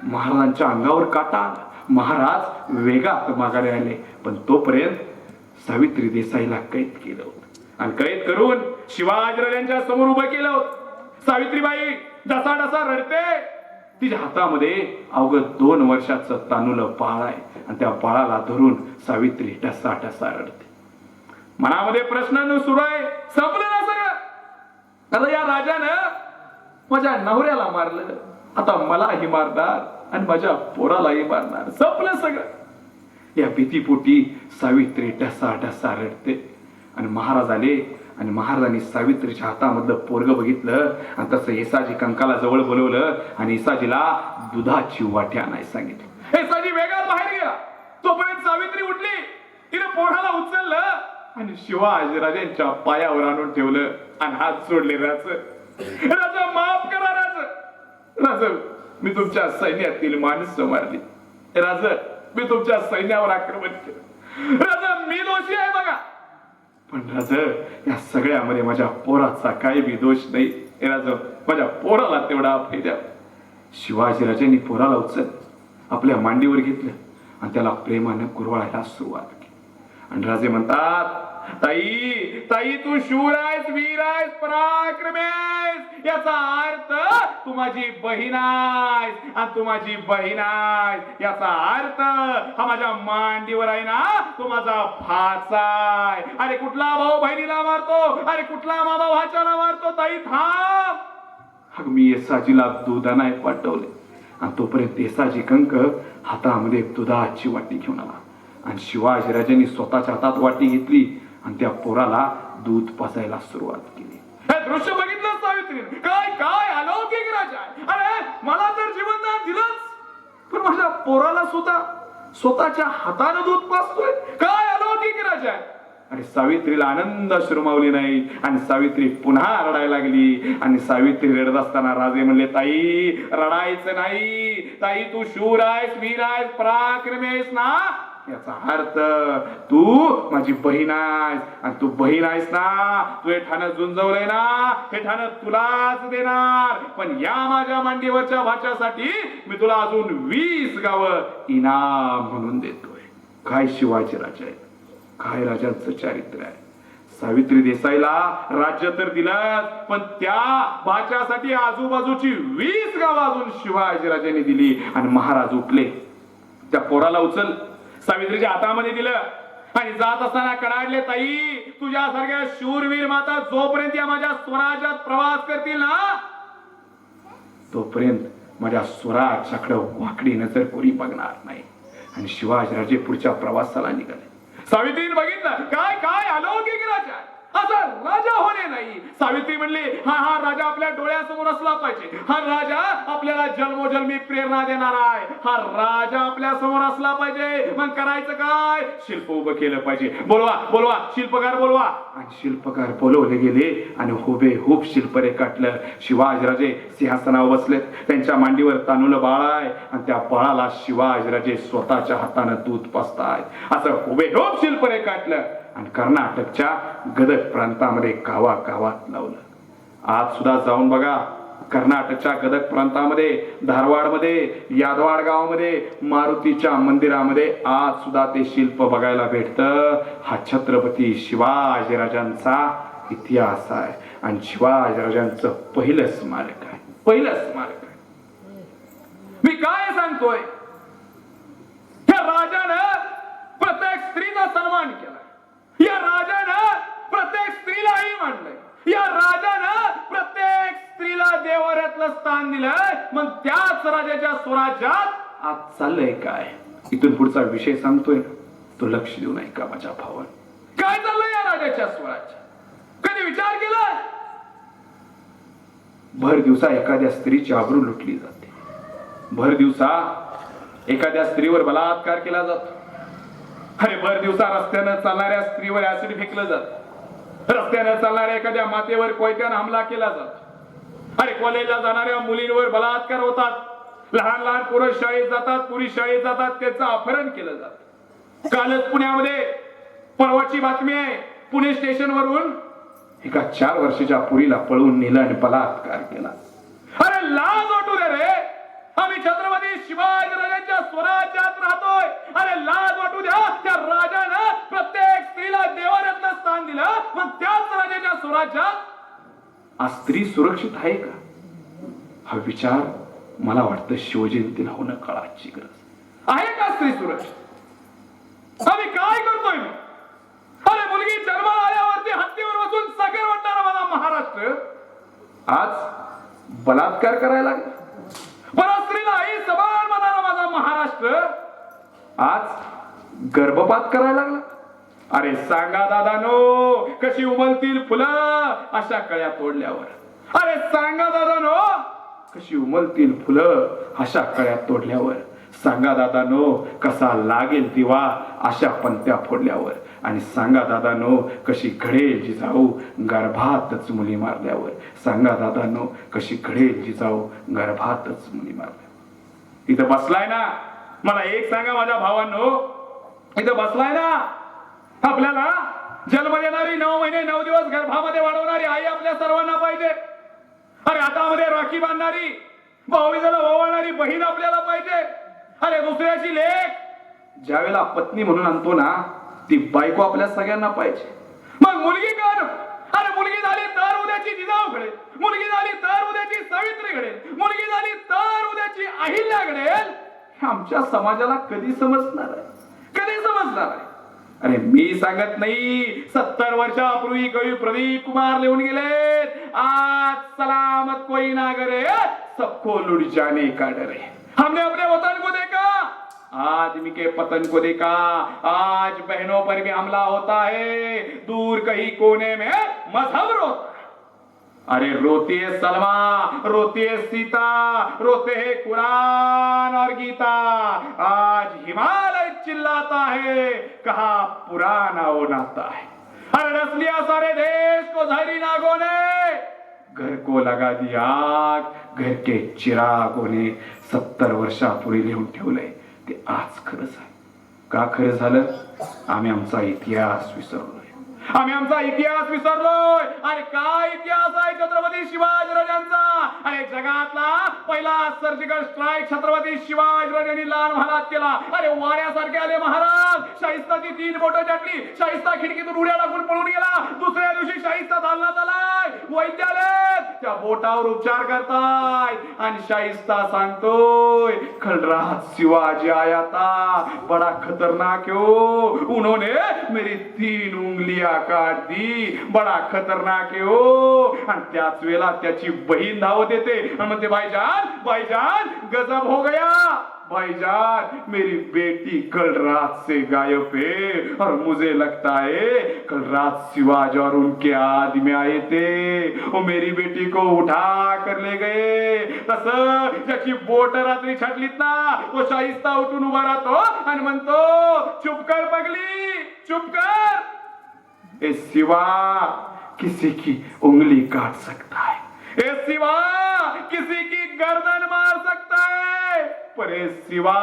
Speaker 3: महाराजांच्या अंगावर काटा आला. महाराज वेगात माघारी आले, पण तोपर्यंत सावित्री देसाईला कैद केलं होतं आणि कैद करून शिवाजीराजांच्या समोर उभं केलं होतं. सावित्रीबाई डसा डसा रडते. तिच्या हातामध्ये अवघं 2 वर्षाचं तानुलं बाळ आहे आणि त्या बाळाला धरून सावित्री डसा डसा रडते. मनामध्ये प्रश्न सुरू आहे, संपलं ना सगळं. आता या राजानं माझ्या नवऱ्याला मारलं, आता मलाही मारणार आणि माझ्या पोरालाही मारणार. संपलं सगळं. या भीतीपोटी सावित्री डसा डसा रडते आणि महाराज आले आणि महाराजांनी सावित्रीच्या हातामधलं पोरग बघितलं आणि तसं येसाजी कंकाला जवळ बोलवलं आणि येसाजीला दुधाची वाटी आणायला सांगितलं. येसाजी वेगात बाहेर गेला. तोपर्यंत सावित्री उठली, तिने पोराला उचललं आणि शिवाजी राजांच्या पायावर आणून ठेवलं आणि हात सोडले. राजा माफ करा. राजा मी तुमच्या सैन्यातील माणसं मारली. राजा मी तुमच्या सैन्यावर आक्रमण केलं. राजा मी दोषी आहे बघा, पण राजा या सगळ्यामध्ये माझ्या पोराचा काही बी दोष नाही. राजा माझ्या पोराला तेवढा अभय द्या. शिवाजी राजांनी पोराला उचल आपल्या मांडीवर घेतलं आणि त्याला प्रेमानं कुरवाळायला सुरुवात केली. आणि राजे म्हणतात, ताई ताई तू शूर आहेस, वीर आहेस, पराक्रमी आहेस. याचा अर्थ तू माझी बहीण आहेस आणि तू माझी बहीण आहेस. याचा अर्थ हा माझ्या मांडीवर आहे ना, तो माझा भाचा आहे. अरे कुठला भाऊ बहिणीला मारतो, अरे कुठला मामा भाच्याला मारतो. ताई थांब. मी येसाजीला दूध आणाय पाठवले आणि तोपर्यंत येसाजी कंक हातामध्ये दुधाची वाटी घेऊन आला आणि शिवाजी राजांनी स्वतःच्या हातात वाटी घेतली आणि त्या पोराला दूध पाजायला सुरुवात केली. हे दृश्य बघितलं सावित्रीने. काय काय अलौकिक राजा आहे. अरे मला तर जीवनदान दिलंच, पण माझ्या पोराला सुद्धा स्वतःच्या हाताने दूध पाजतोय. काय अलौकिक राजा आहे. आणि सावित्रीला आनंद शरमावली नाही आणि सावित्री पुन्हा रडायला लागली. आणि सावित्री रडत असताना राजे म्हणले, ताई रडायचं नाही. ताई तू शूर आहेस, वीर आहेस, पराक्रमी आहेस ना, याचा अर्थ तू माझी बहीण आहेस आणि तू बहीण आहेस ना, तू हे ठाणं झुंजवलंय ना, हे ठाणं तुलाच देणार. पण या माझ्या मांडीवरच्या भाच्यासाठी मी तुला अजून 20 गावं इनाम म्हणून देतोय. काय शिवाजी राजा आहे, काय राजांचं चारित्र्य आहे. सावित्री देसाईला राज्य तर दिलं, पण त्या भाच्यासाठी आजूबाजूची 20 गावं अजून शिवाजी राजांनी दिली. आणि महाराज उठले, त्या पोराला उचल सावित्रीच्या हातामध्ये दिलं आणि जात असताना कडाडले, ताई तुझ्यासारख्या शूरवीर माता जोपर्यंत या माझ्या स्वराज्यात प्रवास करतील ना, तोपर्यंत माझ्या स्वराज्याकडे वाकडी नजर कोणी बघणार नाही. आणि शिवाजीराजे पुढच्या प्रवासाला निघाले. सावित्रीने बघितलं, काय काय अलौकिक राजा, असा राजा होणे नाही. सावित्री म्हणली, हा हा राजा आपल्या डोळ्यासमोर असला पाहिजे. हा राजा आपल्याला जन्मोजन्मी प्रेरणा देणार आहे. हा राजा आपल्या समोर असला पाहिजे. मग करायचं काय, शिल्प उभं केलं पाहिजे. बोलवा बोलवा शिल्पकार बोलवा. आणि शिल्पकार बोलवले गेले आणि हुबेहूब शिल्प रेखाटलं. शिवाजीराजे सिंहासनावर बसले, त्यांच्या मांडीवर तानुलं बाळ आहे आणि त्या बाळाला शिवाजीराजे स्वतःच्या हाताने दूध पाजतायत. असं हुबेहूब शिल्प रेखाटलं आणि कर्नाटकच्या गदग प्रांतामध्ये गावागावात लावलं. आज सुद्धा जाऊन बघा, कर्नाटकच्या गदग प्रांतामध्ये, धारवाडमध्ये, यादवाड गावामध्ये, मारुतीच्या मंदिरामध्ये आज सुद्धा ते शिल्प बघायला भेटतं. हा छत्रपती शिवाजीराजांचा इतिहास आहे आणि शिवाजीराजांचं पहिलं स्मारक आहे. पहिलं स्मारक आहे. मी काय सांगतोय, त्या राजानं प्रत्येक स्त्रीचा सन्मान केला. या राजानं प्रत्येक स्त्रीलाही मानलंय. या राजानं प्रत्येक स्त्रीला देवाऱ्यातलं स्थान दिलंय. मग त्याच राजाच्या स्वराज्यात आज चाललंय काय, इथून पुढचा विषय सांगतोय, तो लक्ष देऊन ऐका माझ्या भावानं. काय चाललंय या राजाच्या स्वराज्यात, कधी विचार केला? भर दिवसा एखाद्या स्त्रीची आबरू लुटली जाते. भर दिवसा एखाद्या स्त्रीवर बलात्कार केला जातो. अरे भर दिवसा रस्त्यानं चालणाऱ्या स्त्रीवर ऍसिड फेकलं जात. रस्त्यानं चालणाऱ्या एखाद्या मातेवर कोयत्यानं हमला केला जातो. अरे कॉलेजला जाणाऱ्या मुलींवर बलात्कार होतात. लहान लहान पोरं शाळेत जातात, पुरी शाळेत जातात, त्याचं अपहरण केलं जात. कालच पुण्यामध्ये परवाची बातमी आहे, पुणे स्टेशन वरून एका 4 वर्षाच्या पुरीला पळवून नेलं आणि बलात्कार केला. अरे लाज वाटू दे रे, आम्ही छत्रपती शिवाजीराजांच्या स्वराज्यात राहतोय. अरे लाज वाटू द्या, त्या राजानं प्रत्येक स्त्रीला देवाऱ्यातलं स्थान दिलं, मग त्याच राजाच्या स्वराज्यात आज स्त्री सुरक्षित आहे का? हा विचार मला वाटतं शिवजयंतीला होणं काळाची गरज आहे. का स्त्री सुरक्षित? आम्ही काय करतोय? अरे मुलगी जन्माला आल्यावरती हत्तीवर बसून सगळे वाटणारा माझा महाराष्ट्र आज बलात्कार करायला लागला. परत स्त्रीला आई समान म्हणारा माझा महाराष्ट्र आज गर्भपात करायला लागला. अरे सांगा दादानो, कशी उमलतील फुलं अशा कळ्या तोडल्यावर. अरे सांगा दादानो, कशी उमलतील फुलं अशा कळ्या तोडल्यावर. सांगा दादानो, कसा लागेल दिवा अशा पंत्या फोडल्यावर. आणि सांगा दादानो, कशी घडेल जिजाऊ गर्भातच मुली मारल्यावर. सांगा दादानो, कशी घडेल जिजाऊ गर्भातच मुली मारल्यावर. इथं बसलाय ना, मला एक सांगा माझ्या भावांनो, इथं बसलाय ना, आपल्याला जन्म देणारी 9 महिने 9 दिवस गर्भामध्ये वाढवणारी आई आपल्या सर्वांना पाहिजे. अरे हातामध्ये राखी बांधणारी, भाऊबीजेला ओवाळणारी बहीण आपल्याला पाहिजे. अरे दुसऱ्याची लेक ज्यावेळेला पत्नी म्हणून आणतो ना, ती बायको आपल्या सगळ्यांना पाहिजे. मग मुलगी का नको? अरे मुलगी झाली तर उद्याची जिजाऊ घडेल, मुलगी झाली तर उद्याची सावित्री घडेल, मुलगी झाली तर उद्याची अहिल्या घडेल. हे आमच्या समाजाला कधी समजणार आहे? कधी समजणार आहे? अरे मी सांगत नाही, 70 वर्षापूर्वी कवी प्रदीप कुमार लिहून गेले, आज सलामत कोई ना करे सबको लुट जाने का डर है. हमने अपने वतन को देखा, आदमी के पतन को देखा. आज बहनों पर भी हमला होता है, दूर कहीं कोने में मजहब रोता. अरे रोती है सलमा, रोती है सीता, रोते हैं कुरान और गीता. आज हिमालय चिल्लाता है, कहा पुराना वो नाता है. अरे रस लिया सारे देश को जहरी नागों ने, घर को लगा दी आग, घर के चिरागों ने. 70 वर्षापूर्वी लिहून ठेवलंय ते आज खरं झालं. का खरं झालं? आम्ही आमचा इतिहास विसरलोय. आम्ही आमचा इतिहास विसरलोय. अरे काय इतिहास आहे छत्रपती शिवाजीराजांचा? अरे जगातला पहिला सर्जिकल स्ट्राईक छत्रपती शिवाजीराजांनी लाल महालात केला. अरे वाऱ्यासारखे आले महाराज, शाहिस्ताची 3 बोटं छाटली, शाहिस्ता खिडकीतून उड्या टाकून पळून गेला. दुसऱ्या दिवशी शाहिस्ता दालनात आलाय, वैद्यालय त्या बोटावर उपचार करताय आणि शाहिस्ता सांगतोय, खलराज शिवाजी आया था, बडा खतरनाक हो, उन्होंने मेरी 3 उंगलियां काट दी, बडा खतरनाक हो. आणि त्याच वेळेला त्याची बहीण धावत येते आणि म्हणते, भाईजान भाईजान गजब हो गया, भाईजान मेरी बेटी कल रात से गायब है और मुझे लगता है कल रात शिवाजी और उनके आदमी आए थे, वो मेरी बेटी को उठा कर ले गए. तसं ज्याची बोट रात्री छाटलीत ना, तो शाहिस्ता उठून उभा राहतो आणि म्हणतो, चुप कर पगली, चुप कर. ए सिवा किसी की उंगली काट सकता है, ए सिवा किसी की गर्दन मार सकता है, पर ए सिवा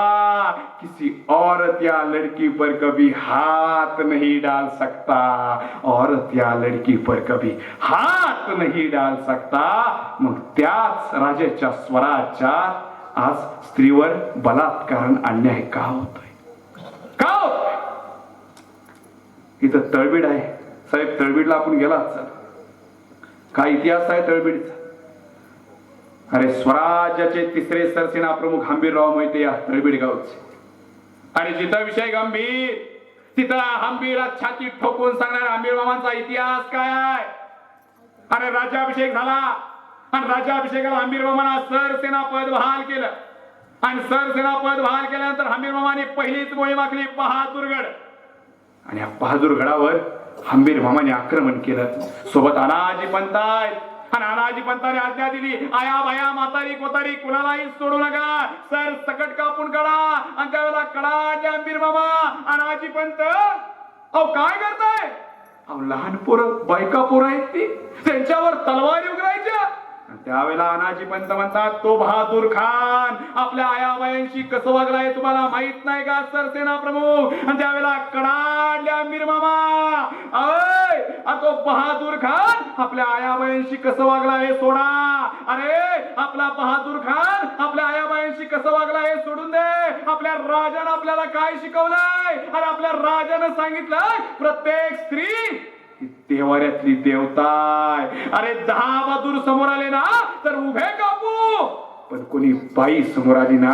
Speaker 3: किसी औरत या लड़की पर कभी हाथ नहीं डाल सकता. औरत या लड़की पर कभी हाथ नहीं डाल सकता. मग त्याच राजाच्या स्वराज्यात आज स्त्रीवर बलात्कार अन्याय का होतोय? का होतोय? इथं तळबीड आहे साहेब, तळबीडला आपण गेलात सर. काय इतिहास आहे तळबीडचा? अरे स्वराज्याचे 3रे सरसेना प्रमुख हंबीरराव मोहिते या तळबीड गावचे. आणि जिथं विषय गंभीर तिथं हंबीरला छाती ठोकून सांगणाऱ्या हंबीर मामांचा इतिहास काय आहे? अरे राज्याभिषेक झाला आणि राज्याभिषेकाला हंबीर मामांना सरसेना पद बहाल केलं. आणि सरसेना पद बहाल केल्यानंतर हंबीर मामाने पहिलीच मोहीम आखली बहादूरगड. आणि या बहादूरगडावर हंबीर मामाने आक्रमण केलं. सोबत अनाजी पंत आहेत, आणि अनाजी पंताने आज्ञा दिली, आया बाया म्हातारी कोतारी कुणालाही सोडू नका, सर सकट कापून काढा. आणि त्यावेळेला कडाडल्या अंबीर मामा. अनाजी पंत अहो काय करताय? अहो लहान पोरं बायका पोरं आहेत ती, त्यांच्यावर तलवारी उघडायच्या. त्यावेळेला अनाजी पंत म्हणतात, तो बहादूर खान आपल्या आयाबायांशी कसं वागलाय तुम्हाला माहित नाही का सरसेना प्रमुख? आणि त्यावेळेला कडाडल्या अंबीर मामा, अय तो बहादूर खान आपल्या आयाबायांशी कसं वागला हे सोडा. अरे आपला बहादूर खान आपल्या आयाबायांशी कसं वागला हे सोडून दे. आपल्या राजानं आपल्याला काय शिकवलंय? अरे आपल्या राजानं सांगितलंय प्रत्येक स्त्री देवाऱ्यातली देवता आहे. अरे 10 बहादूर समोर आले ना तर उभे कापू, पण कोणी बाई समोर आली ना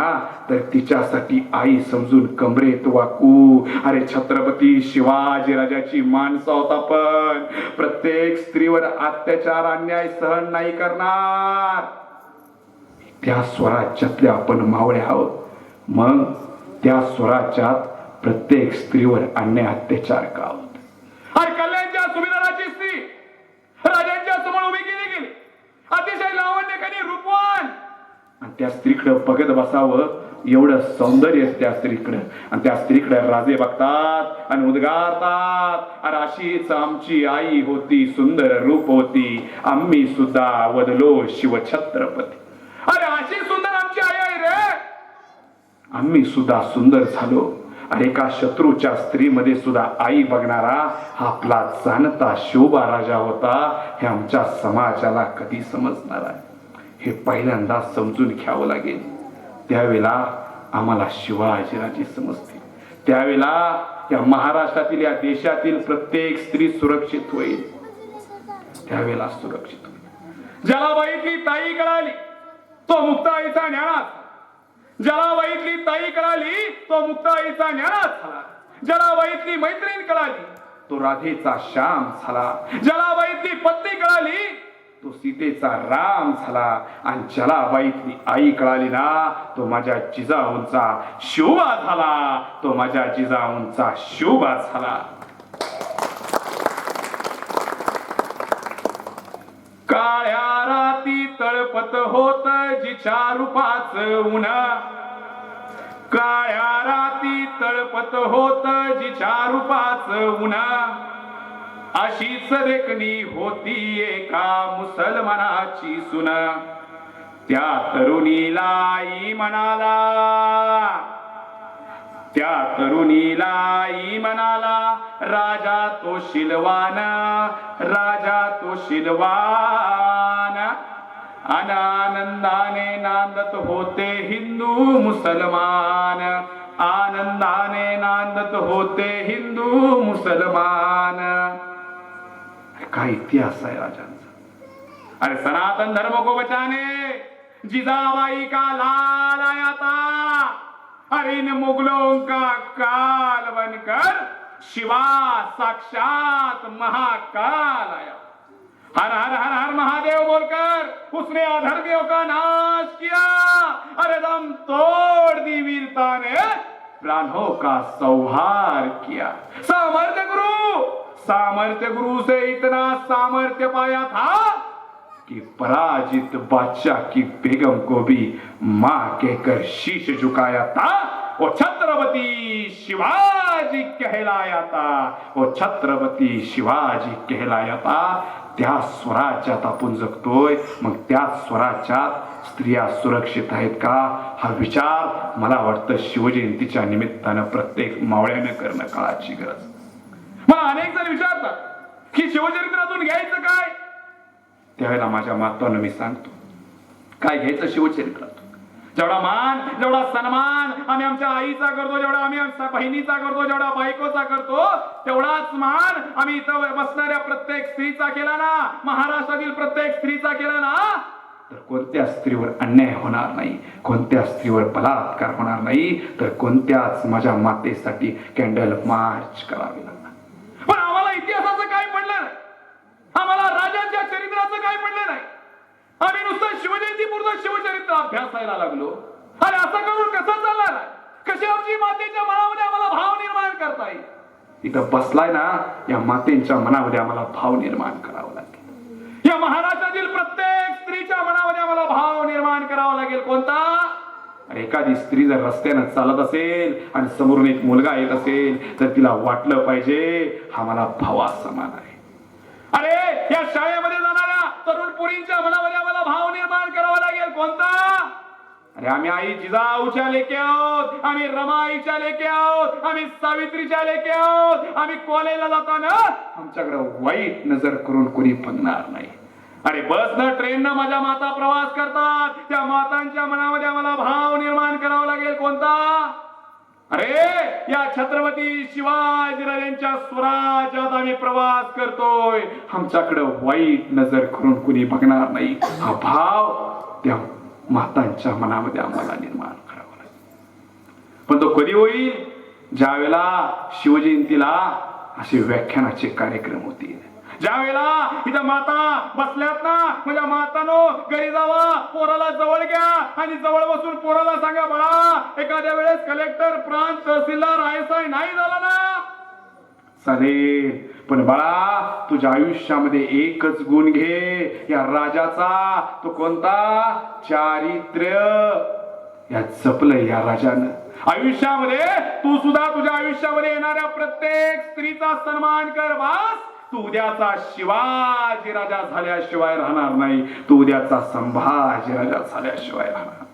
Speaker 3: तर तिच्यासाठी आई समजून कमरेत वाकू. अरे छत्रपती शिवाजी राजाची माणसं होता, पण प्रत्येक स्त्रीवर अत्याचार अन्याय सहन नाही करणार. त्या स्वराज्यातले आपण मावळे आहोत, मग त्या स्वराज्यात प्रत्येक स्त्रीवर अन्याय अत्याचार का होत? अरे कल्याणच्या सुभेदाराची स्त्री राजांच्या समोर उभी केली गेली, अतिशय लावण्यकारी रूपवान, आणि त्या स्त्रीकडे बघत बसावं एवढं सौंदर्य त्या स्त्रीकडे. आणि त्या स्त्रीकडे राजे बघतात आणि उद्गारतात, अरे अशीच आमची आई होती, सुंदर रूप होती, आम्ही सुद्धा वदलो शिवछत्रपती. अरे अशी सुंदर आमची आई आहे रे, आम्ही सुद्धा सुंदर झालो. अरे एका शत्रूच्या स्त्रीमध्ये सुद्धा आई बघणारा हा आपला जाणता शोभा राजा होता. हे आमच्या समाजाला कधी समजणार आहे? हे पहिल्यांदा समजून घ्यावं लागेल. त्यावेळेला आम्हाला शिवाजीराजे समजतील. त्यावेळेला या महाराष्ट्रातील या देशातील प्रत्येक स्त्री सुरक्षित होईल. त्यावेळेला सुरक्षित होईल. ज्याला बाईतली ताई कळाली तो मुक्ताईचा न्यास, ज्याला बाईतली ताई कळाली तो मुक्ताईचा न्यास झाला, ज्याला बाईतली मैत्रीण कळाली तो राधेचा श्याम झाला, ज्याला बाईतली पत्नी कळाली तो सीतेचा राम झाला, आणि ज्याला बाईतली आई कळाली ना तो माझ्या जिजाऊंचा शोभा झाला, तो माझ्या जिजाऊंचा शोभा झाला. काळ्या राती तळपत होत जिच्या रूपाचं ऊन, काळ्या राती तळपत होत जिच्या रूपाचं ऊन, अशीच देखणी होती एका मुसलमानाची सुन. त्या तरुणीला आई म्हणाला, त्या तरुणीला आई म्हणाला, राजा तो शिलवान, राजा तो शिलवान. आनंदाने नांदत होते हिंदू मुसलमान, आनंदाने नांदत होते हिंदू मुसलमान. काय इतिहास आहे राजांचा. अरे सनातन धर्म को बचाने जिजाबाई का लाल आया था, अरे इन मुगलों का काल बनकर शिवा साक्षात महाकाल आया. हर हर हर हर महादेव बोलकर उसने अधर्मियों का नाश किया. अरे दम तोड़ दी वीरता ने प्राणों का संहार किया. सामर्थ्य गुरु, सामर्थ्य गुरु से इतना सामर्थ्य पाया था कि पराजित बादशाह की बेगम को भी मां कहकर शीश झुकाया था. वो छत्रपति शिवाजी कहलाया था, वो छत्रपति शिवाजी कहलाया था. त्या स्वराज्यात आपण जगतोय, मग त्या स्वराज्यात स्त्रिया सुरक्षित आहेत का हा विचार मला वाटतं शिवजयंतीच्या निमित्तानं प्रत्येक मावळ्यानं करणं काळाची गरज. मला अनेक जण विचारतात की शिवचरित्रातून घ्यायचं काय. त्यावेळेला माझ्या मातांना मी सांगतो, काय घ्यायचं शिवचरित्रातून? जेवढा मान, जेवढा सन्मान आम्ही आमच्या आईचा करतो, जेवढा आम्ही आमच्या बहिणीचा करतो, जेवढा बायकोचा करतो, तेवढाच मान आम्ही इथं बसणाऱ्या प्रत्येक स्त्रीचा केला ना, महाराष्ट्रातील प्रत्येक स्त्रीचा केला ना, तर कोणत्या स्त्रीवर अन्याय होणार नाही, कोणत्या स्त्रीवर बलात्कार होणार नाही, तर कोणत्याच माझ्या मातेसाठी कॅन्डल मार्च करावी लागणार. पण आम्हाला इतिहासाचं काय पडलं नाही, आम्हाला राजांच्या चरित्राचं काय पडलं नाही. आम्ही नुसतं शिवजयंतीपुरतं शिवचरित्र अभ्यासायला लागलो. अरे असं करून कसं चालणार आहे? कशी आमची मातेच्या मनामध्ये आम्हाला भाव निर्माण करता येईल? इथं बसलाय ना, या मातेच्या मनामध्ये आम्हाला भाव निर्माण करावा लागेल. या महाराष्ट्रातील प्रत्येक स्त्रीच्या मनामध्ये आम्हाला भाव निर्माण करावा लागेल. कोणता? अरे एखादी स्त्री जर रस्त्यानं चालत असेल आणि समोरून एक मुलगा येत असेल तर तिला वाटलं पाहिजे हा मला भावा समान आहे. अरे या शाळेमध्ये जाणाऱ्या तरुण पुरींच्या मनामध्ये आम्हाला भाव निर्माण करावा लागेल. कोणता? अरे आम्ही आई जिजाऊच्या लेकी आहोत, आम्ही रमाईच्या लेकी आहोत, आम्ही सावित्रीच्या लेकी आहोत. आम्ही कॉलेजला जाताना आमच्याकडे वाईट नजर करून कोणी बघणार नाही. अरे बसनं ट्रेननं माझ्या माता प्रवास करतात, त्या मातांच्या मनामध्ये आम्हाला भाव निर्माण करावा लागेल. कोणता? अरे या छत्रपती शिवाजीराजांच्या स्वराज्यात आम्ही प्रवास करतोय, आमच्याकडे वाईट नजर करून कुणी बघणार नाही. हा भाव त्या मातांच्या मनामध्ये आम्हाला निर्माण करावा लागेल. पण तो कधी होईल? ज्या वेळेला शिवजयंतीला असे व्याख्यानाचे कार्यक्रम होतील, ज्या वेळेला इथं माता बसल्यात ना, म्हणजे मातानो घरी जावा, पोराला जवळ घ्या आणि जवळ बसून पोराला सांगा बाळा एखाद्या वेळेस कलेक्टर, प्रांत, तहसीलदार, आयसाय नाही झाला ना चालेल, पण बाळा तुझ्या आयुष्यामध्ये एकच गुण घे या राजाचा. तो कोणता? चारित्र्य. या जपलं या राजानं आयुष्यामध्ये. तू सुद्धा तुझ्या आयुष्यामध्ये येणाऱ्या प्रत्येक स्त्रीचा सन्मान कर. बास तू उद्याचा शिवाजी राजा झाल्याशिवाय राहणार नाही, तू उद्याचा संभाजी राजा झाल्याशिवाय राहणार.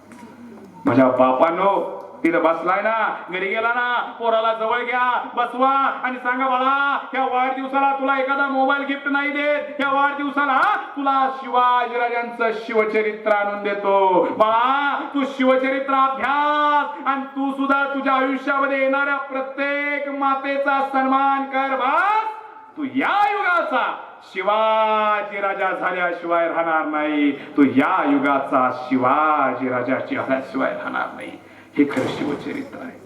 Speaker 3: माझ्या बापानो तिथं बसलाय ना, घरी गेला ना, पोराला जवळ घ्या, बसवा आणि सांगा बाळा या वाढदिवसाला तुला एखादा मोबाईल गिफ्ट नाही देत, या वाढदिवसाला तुला शिवाजीराजांचं शिवचरित्र आणून देतो. बाळा तू शिवचरित्र अभ्यास आणि तू सुद्धा तुझ्या आयुष्यामध्ये येणाऱ्या प्रत्येक मातेचा सन्मान कर. बस तू या युगाचा शिवाजी राजा झाल्याशिवाय राहणार नाही, तू या युगाचा शिवाजी राजाची झाल्याशिवाय राहणार नाही. हे खरं शिवचरित्र आहे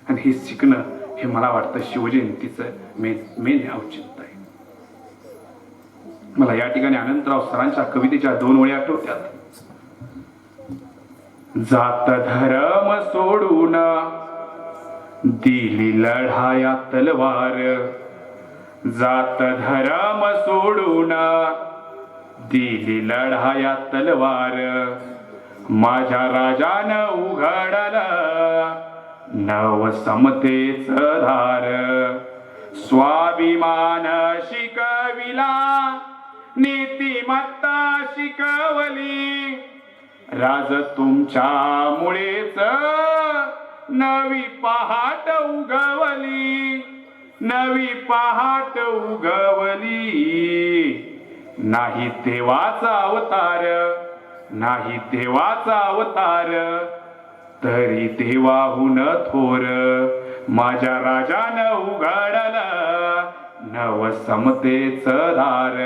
Speaker 3: आणि हे शिकणं हे मला वाटतं शिवजयंतीचं मेन औचित्य आहे. मला या ठिकाणी अनंतराव सरांच्या कवितेच्या 2 ओळी आठवत्यात. जात धर्म सोडून दिली लढाया तलवार, जात धर्म सोडून दिली लढाया तलवार, माझ्या राजानं उघडलं नव समतेच दार, स्वाभिमान शिकविला नीतिमत्ता शिकवली, राज तुमच्यामुळेच नवी पहाट उगवली, नवी पहाट उगवली. नाही देवाचा अवतार, नाही देवाचा अवतार, तरी देवाहून थोर, माझ्या राजानं उघडलं नव समतेच दार.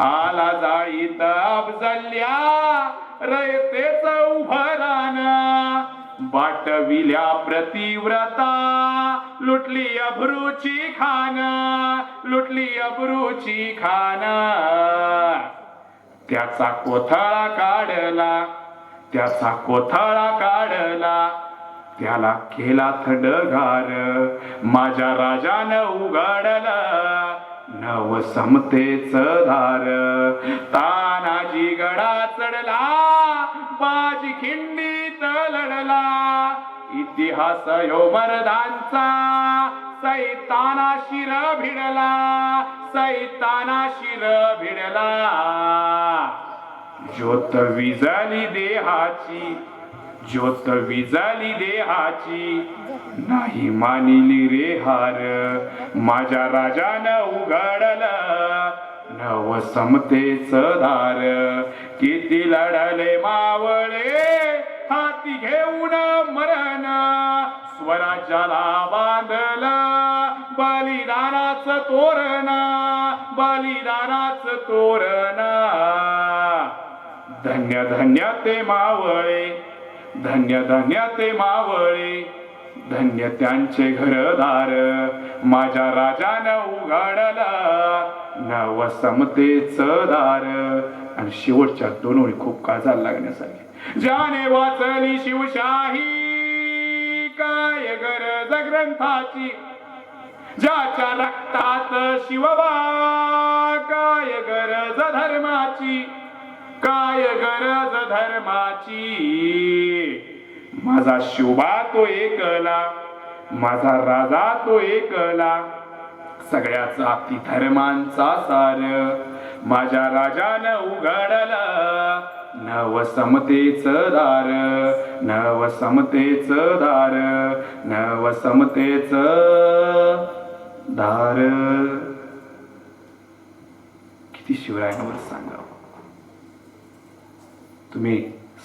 Speaker 3: आला जाईत अफजल्या रयतेच उभरान, बाटविल्या प्रतिव्रता लुटली अब्रूची खान, लुटली अब्रूची खान. त्याचा कोथळा काढला, त्याचा कोथळा काढला, त्याला केला थंडगार, माझ्या राजानं उघडलं नव समतेच दार. तानाजी गडा चढला, बाजी खिंडीत लढला, इतिहास यो मर्दांचा, सैताना शिर भिडला, सैताना शिर भिडला. ज्योत विजली देहाची, ज्योत विजली देहाची, नाही मानिली रे हार, माझ्या राजानं उघडलं नव समतेच दार. किती लढले मावळे हाती घेऊन मरण, स्वराज्याला बांधलं बलिदानाचं तोरण, बलिदानाचं तोरण. धन्य धन्य ते मावळे, धन्य धन्य ते मावळे, धन्य त्यांचे घरदार, माझ्या राजानं उघडलं नव समतेच दार. आणि शेवटच्या 2 ओळी खूप काळजाला लागण्यासारखी. ज्याने वाचली शिवशाही काय गरज ग्रंथाची, ज्याच्या रक्तात शिवबा काय गरज धर्माची. धर्माची काय गरज धर्माची माझा शिवबा तो एकला माझा राजा तो एकला सगळ्या जाती धर्मांचा सार माझ्या राजानं उघडलं नव समतेच दार नव समतेच दार नव समतेच दार किती शिवरायांवर सांगा तुम्ही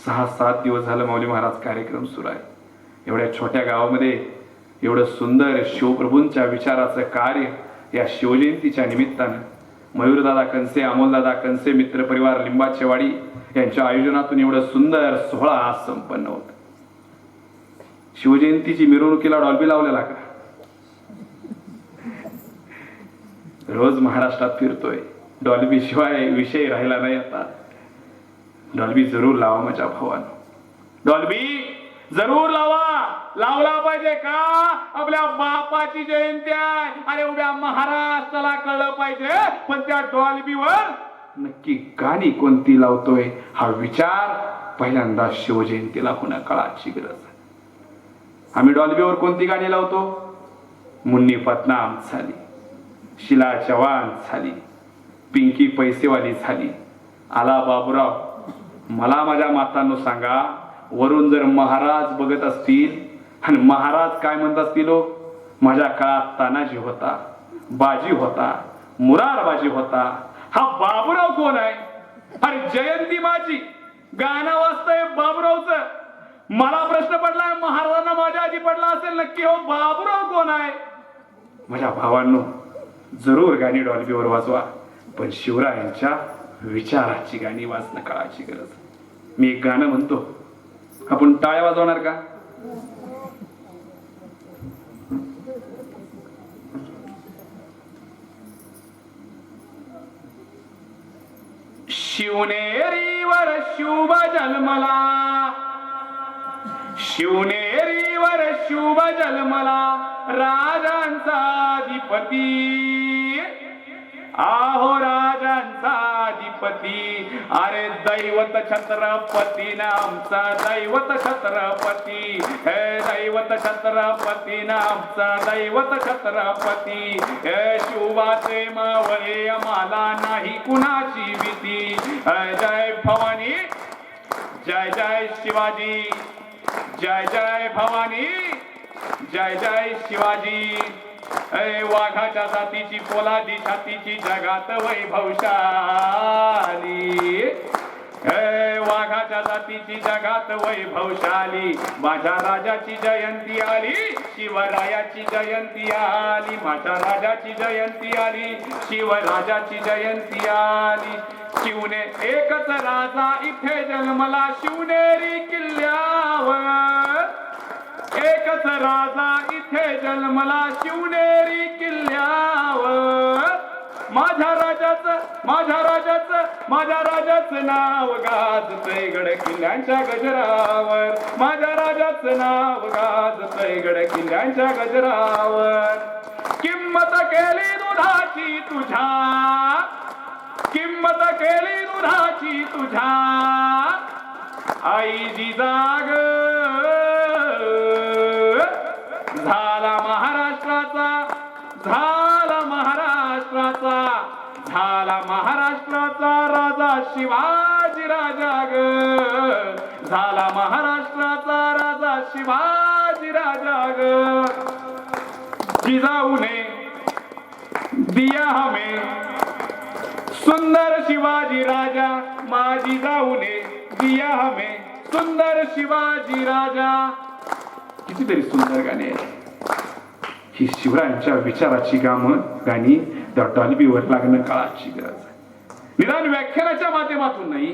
Speaker 3: 6-7 दिवस झालं माऊली महाराज कार्यक्रम सुरू आहे एवढ्या छोट्या गावामध्ये एवढं सुंदर शिवप्रभूंच्या विचाराचं कार्य या शिवजयंतीच्या निमित्तानं मयूरदादा कंसे अमोलदादा कंसे मित्र परिवार लिंबाचेवाडी यांच्या आयोजनातून एवढं सुंदर सोहळा आज संपन्न होत शिवजयंतीची मिरवणुकीला डॉल्बी लावलेला का रोज महाराष्ट्रात फिरतोय डॉल्बी शिवाय विषय राहिला नाही आता डॉल्बी जरूर लावा माझ्या भावानं डॉल्बी जरूर लावला पाहिजे का आपल्या बापाची जयंती आहे आणि उद्या महाराष्ट्राला कळलं पाहिजे पण त्या डॉल्बीवर नक्की गाणी कोणती लावतोय हा विचार पहिल्यांदा शिवजयंतीला होणं काळाची गरज आहे आम्ही डॉल्बीवर कोणती गाणी लावतो मुन्नी पतनाम झाली शिला चव्हाण झाली पिंकी पैसेवाली झाली आला बाबूराव मला माझ्या मातांनो सांगा वरून जर महाराज बघत असतील आणि महाराज काय म्हणत असतील माझ्या काळात तानाजी होता बाजी होता मुरार बाजी होता हा बाबूराव कोण आहे अरे जयंती माझी गाणं वाजतंय बाबूरावच मला प्रश्न पडलाय महाराजांना माझ्या आधी पडला असेल नक्की हो बाबूराव कोण आहे माझ्या भावांनो जरूर गाणी डॉल्बीवर वाजवा पण शिवरायांच्या विचाराची गाणी वाजणं काळाची गरज मी एक गाणं म्हणतो आपण टाळ्या वाजवणार का शिवनेरीवर शुभ जन्मला शिवनेरीवर शुभ जन्मला राजांचा अधिपती आहो राजांचा अधिपती अरे दैवत छत्रपती नामचा दैवत छत्रपती हे दैवत छत्रपती नामचा दैवत छत्रपती हे शिवाचे मावळे आम्हाला नाही कुणाची भीती जय भवानी जय जय शिवाजी जय जय भवानी जय जय शिवाजी वाघाच्या जातीची पोलादी छातीची जगात वैभवशाली वाघाच्या जातीची जगात वैभवशाली माझ्या राजाची जयंती आली शिवरायाची जयंती आली माझ्या राजाची जयंती आली शिवराजाची जयंती आली शिवने एकच राजा इथे जन्मला शिवनेरी किल्ल्यावर एकच राजा इथे जन्मला शिवनेरी किल्ल्यावर माझ्या राजाचं नाव गाजतंय गड किल्ल्यांच्या गजरावर माझ्या राजाचं नाव गाजतंय गड किल्ल्यांच्या गजरावर किंमत केली दुधाची तुझ्या किंमत केली दुधाची तुझ्या आई जिजाग झाला महाराष्ट्राचा राजा शिवाजी राजा ग झाला महाराष्ट्राचा राजा शिवाजी राजा ग जिजाऊने दिया हमें सुंदर शिवाजी राजा माझी जिजाऊने दिया हमें सुंदर शिवाजी राजा कितीतरी सुंदर गाणी आहेत ही शिवरायांच्या विचाराची गाणी त्या डॉल्बीवर लागणं काळाची गरज आहे निदान व्याख्यानाच्या माध्यमातून नाही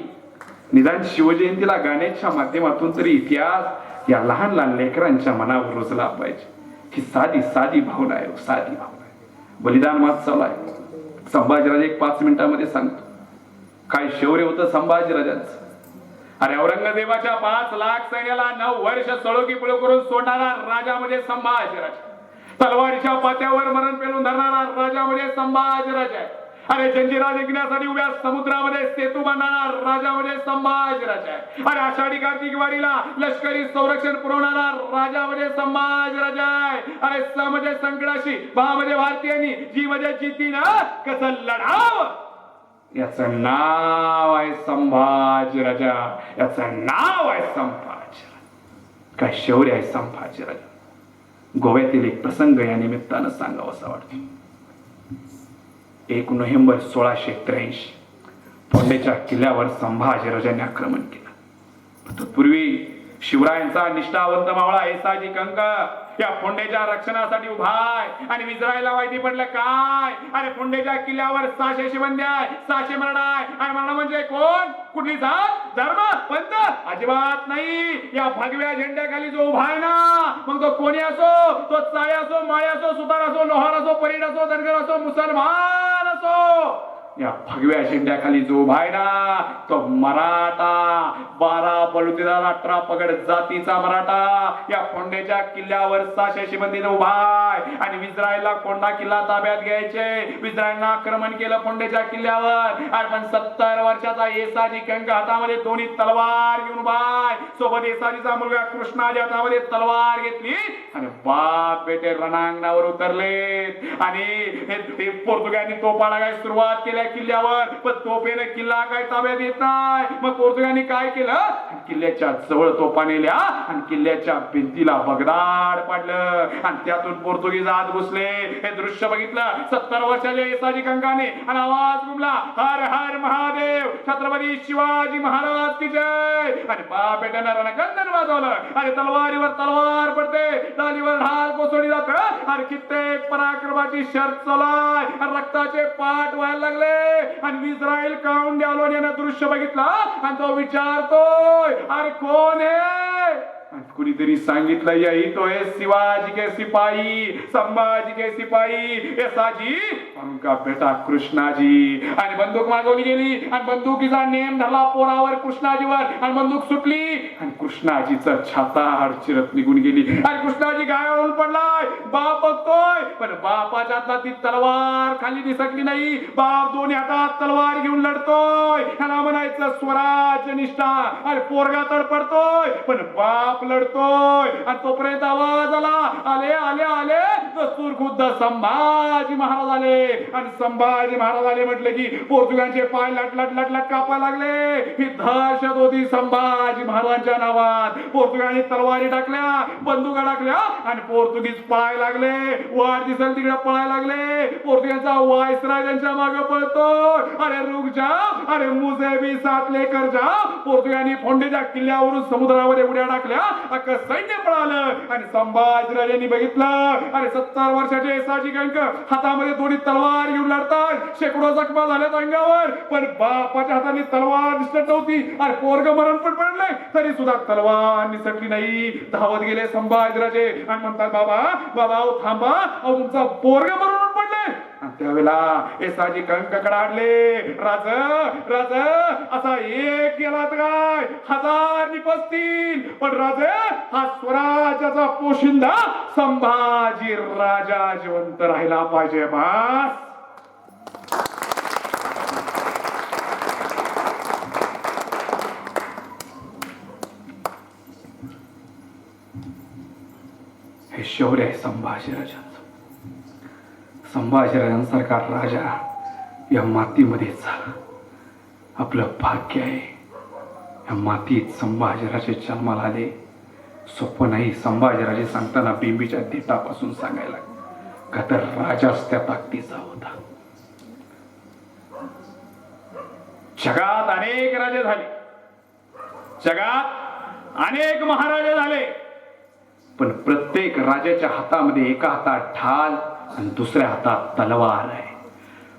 Speaker 3: निदान शिवजयंतीला गाण्याच्या माध्यमातून तरी इतिहास या लहान लहान लेकरांच्या मनावर रुजला पाहिजे ही साधी साधी भावना आहे साधी भावना आहे बलिदान मास चालू आहे संभाजीराजे 5 मिनिटांमध्ये सांगतो काय शौर्य होतं संभाजीराजांचं अरे औरंगजेबाच्या 5 लाख सैन्याला 9 वर्ष सळोकी पुळो करून सोडणारा राजा म्हणजे संभाजीराजा तलवारीच्या पात्यावर मरण पेलून धरणारा राजा म्हणजे संभाजीराजा अरे जंजिरा जिंकण्यासाठी उभ्या समुद्रामध्ये सेतू बांधणारा राजा म्हणजे संभाजीराजा आहे. अरे आषाढी कार्तिक वारीला लष्करी संरक्षण पुरवणारा राजा म्हणजे संभाजीराजा आहे. अरे स म्हणजे संकटाशी, भा म्हणजे भारतीयांनी, जी म्हणजे जितीन कसं लढावं याचं नाव आहे संभाजीराजा. याचं नाव आहे संभाजीराजा. काय शौर्य आहे संभाजीराजा. गोव्यातील एक प्रसंग या निमित्तानं सांगावासा वाटतो. 1 नोव्हेंबर 1683 फोंडेच्या किल्ल्यावर संभाजीराजांनी आक्रमण केलं. तत्पूर्वी शिवरायांचा निष्ठावंत मावळा येसाजी कंक या फोंडेच्या रक्षणासाठी उभा आहे. आणि विजरायला माहिती पडलं काय, अरे फोंडेच्या किल्ल्यावर 600 शिबंदी आहे, 600 मरण आहे. आणि मरण म्हणजे कोण, कुठली जात, धर्म, पंथ अजिबात नाही. या भगव्या झेंड्याखाली जो उभा आहे ना, मग तो कोणी असो, तो चाळे असो, माळे असो, सुतार असो, लोहार असो, परीड असो, धनगर असो, मुसलमान असो, या भगव्या झेंड्याखाली जो उभा आहे ना तो मराठा, 12 बलुतेदार 18 पगड जातीचा मराठा या फोंडेच्या किल्ल्यावर 600 शिबंदीने उभा आहे. आणि विजरायला कोंढा किल्ला ताब्यात घ्यायचे. विजरायला आक्रमण केलं फोंडेच्या किल्ल्यावर. आणि पण 70 वर्षाचा येसाजी कंक हातामध्ये दोन्ही तलवार घेऊन उभा आहे. सोबत येसाजीचा मुलगा कृष्णाजी हातामध्ये तलवार घेतली आणि बाप बेटे रणांगणावर उतरलेत. आणि पोर्तुगीजांनी तोफा डागायला सुरुवात केली किल्ल्यावर. पण तोफेने किल्ला काय ताब्यात येत नाही. मग पोर्तुगीजांनी काय केलं, किल्ल्याच्या जवळ तोफा नेल्या आणि किल्ल्याच्या भिंतीला भगदाड पाडलं आणि त्यातून पोर्तुगीज आत घुसले. हे दृश्य बघितलं 70 वर्षाच्या येसाजी कंकाने आणि आवाज घुमला, हर हर महादेव, छत्रपती शिवाजी महाराज की जय. आणि बाप बेट्यानं रणकंदन वाजवलं आणि तलवारीवर तलवार पडते, तालीवर ढाल कोसळली जातं आणि कित्येक पराक्रमाची शर्त चालू आणि रक्ताचे पाठ व्हायला लागले. आणि इस्रायल काउंट द्यालो यानं दृश्य बघितलं आणि तो विचारतोय, अरे कोण आहे. कुणीतरी सांगितलं, यही तो है शिवाजी के सिपाही, संभाजी के सिपाही, येसाजी उनका बेटा कृष्णाजी. आणि बंदूक मागवली गेली आणि बंदुकीचा नेम धरला पोरावर, कृष्णाजीवर. आणि बंदूक सुटली आणि कृष्णाजीचं छाताड चिरत निघून गेली. आणि कृष्णाजी गायावरून पडलाय. बाप बघतोय पण बापाच्या हातात ती तलवार खाली दिसकली नाही. बाप दोन्ही हातात तलवार घेऊन लढतोय. ह्याला म्हणायचं स्वराज्य निष्ठा. आणि पोरगा तडपडतोय पण बाप लढतोय. आणि तोपर्यंत आवाज आला, आले आले आले दस्तूर खुद्द संभाजी महाराज आले. आणि संभाजी महाराज आले म्हटले की पोर्तुगालचे पाय लट लट लट लट कापायला लागले. ही दहशत होती संभाजी महाराजांच्या नावात. पोर्तुगाली तलवारी टाकल्या, बंदुका टाकल्या आणि पोर्तुगीज पळायला लागले. वाट दिसेल तिकडे पळायला लागले. पोर्तुगालचा वायसराय त्यांच्या मागे पळतो. अरे रुक जाओ, अरे मुझे भी साथ लेकर जाओ. पोर्तुगाली फोंडेच्या किल्ल्यावरून समुद्रामध्ये उड्या टाकल्या. अख्खं सैन्य पळालं आणि संभाजीराजांनी बघितलं. अरे 70 वर्षाचे येसाजी कंक हातामध्ये दोन्ही तलवार घेऊन लढतात. शेकडो जखमा झाल्यात अंगावर पण बापाच्या हाताने तलवार दिसत नव्हती. आणि पोरग मरण पण पडले तरी सुद्धा तलवार निसटली नाही. धावत गेले संभाजीराजे आणि म्हणतात, बाबा बाबा थांबा, तुमचा पोरग मरण पडले. त्यावेळेला येसाजी कंककडे आडले, राज राज असा एक गेलात काय, 1000 निपजतील. पण राजे हा स्वराज्याचा पोशिंदा संभाजी राजा जिवंत राहिला पाहिजे. बास हे शौर्य आहे संभाजीराजांचं. संभाजीराजांसारखा राजा या मातीमध्येच झाला. आपलं भाग्य आहे. या मातीत संभाजीराजे जन्माला आले. सोपं नाही. संभाजीराजे सांगताना बिंबीच्या देठापासून सांगायला का तर राजाच त्या ताकदीचा होता. जगात अनेक राजे झाले, जगात अनेक महाराजे झाले, पण प्रत्येक राजाच्या हातामध्ये एका हातात ढाल आणि दुसऱ्या हातात तलवार आहे.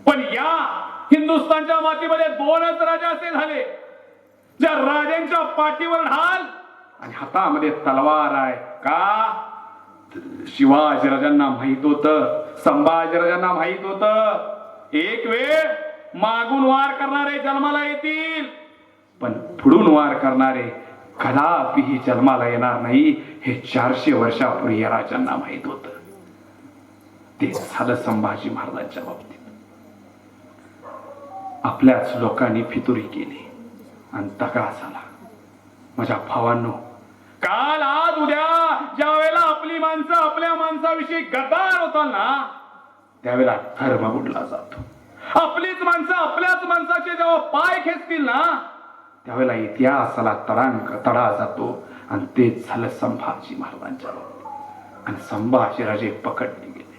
Speaker 3: पण या हिंदुस्थानच्या मातीमध्ये 2च राजा असे झाले ज्या राजांच्या पाठीवर ढाल आणि हातामध्ये तलवार आहे. का? शिवाजीराजांना माहित होतं, संभाजीराजांना माहित होतं, एक वेळ मागून वार करणारे जन्माला येतील पण पुढून वार करणारे कदापिही जन्माला येणार नाही. हे 400 वर्षापूर्वी या राजांना माहित होतं. ते झालं संभाजी महाराजांच्या बाबतीत. आपल्याच लोकांनी फितुरी केली आणि दगा झाला. माझ्या भावांनो, काल आज उद्या ज्या वेळेला आपली माणसं आपल्या माणसाविषयी गद्दार होतात ना, त्यावेळेला धर्म बुडला जातो. आपलीच माणसं आपल्याच माणसाचे जेव्हा पाय खेचतील ना, त्यावेळेला इतिहासाला तडा जातो. आणि तेच झालं संभाजी महाराजांच्या बाबतीत. आणि संभाजीराजे पकडले गेले.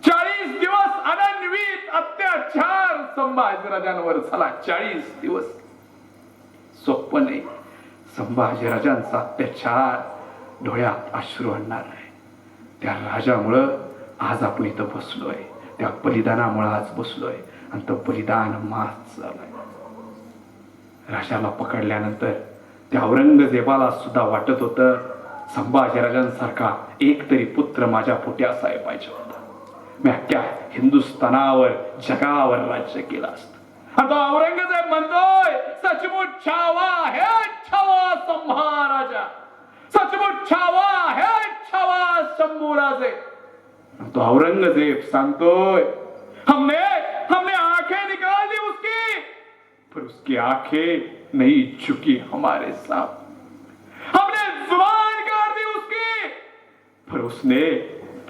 Speaker 3: 40 दिवस अनन्वित अत्याचार संभाजीराजांवर झाला. 40 दिवस सोपं नाही. संभाजीराजांचा अत्याचार डोळ्यात अश्रू आणणार आहे. त्या राजामुळं आज आपण इथं बसलोय. त्या बलिदानामुळे आज बसलोय. आणि तो बलिदान मास झालाय. राजाला पकडल्यानंतर त्या औरंगजेबाला सुद्धा वाटत होतं, संभाजीराजांसारखा एक तरी पुत्र माझ्या पोटी असाय पाहिजे होता. मी अख्ख्या हिंदुस्थानावर जगावर राज्य केलं असतं. आता औरंगजेब म्हणतोय, सचमुच छावा हे छावा संभाराजा, सचमुच छावा हे छावा शंभूराजे. तो औरंगजेब सांगतोय, हमने हमने आंखें निकाल दी उसकी, पर उसकी आंखें नहीं झुकी हमारे साथ. हमने जुबान काट दी उसकी, पर उसने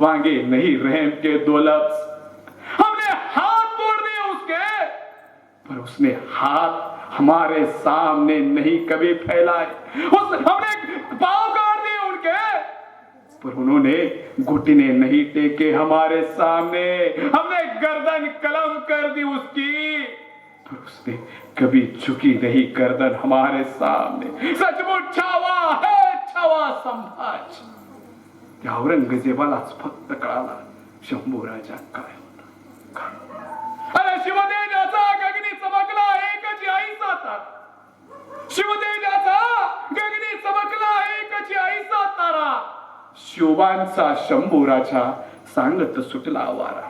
Speaker 3: मांगे नहीं रहम के 2 लफ्ज. हमने हाथ तोड़ दिए उसके, पर उसने हाथ हमारे सामने नहीं कभी फैलाए. हमने पांव काट दिए उनके, पर उन्होंने घुटने नहीं टेके हमारे सामने. हमने गर्दन कलम कर दी उसकी, पर उसने कभी झुकी नहीं गर्दन हमारे सामने. सचमुच छावा है छावा संभाज. त्या औरंगजेबालाच फक्त कळाला शंभूराजा काय होता. अरे शिवदेवाचा गगनी चमकला एकच आईचा तारा. शिवदेवाचा गगनी चमकला एकच आईचा तारा. शिवबांचा शंभूराजा सांगत सुटला वारा.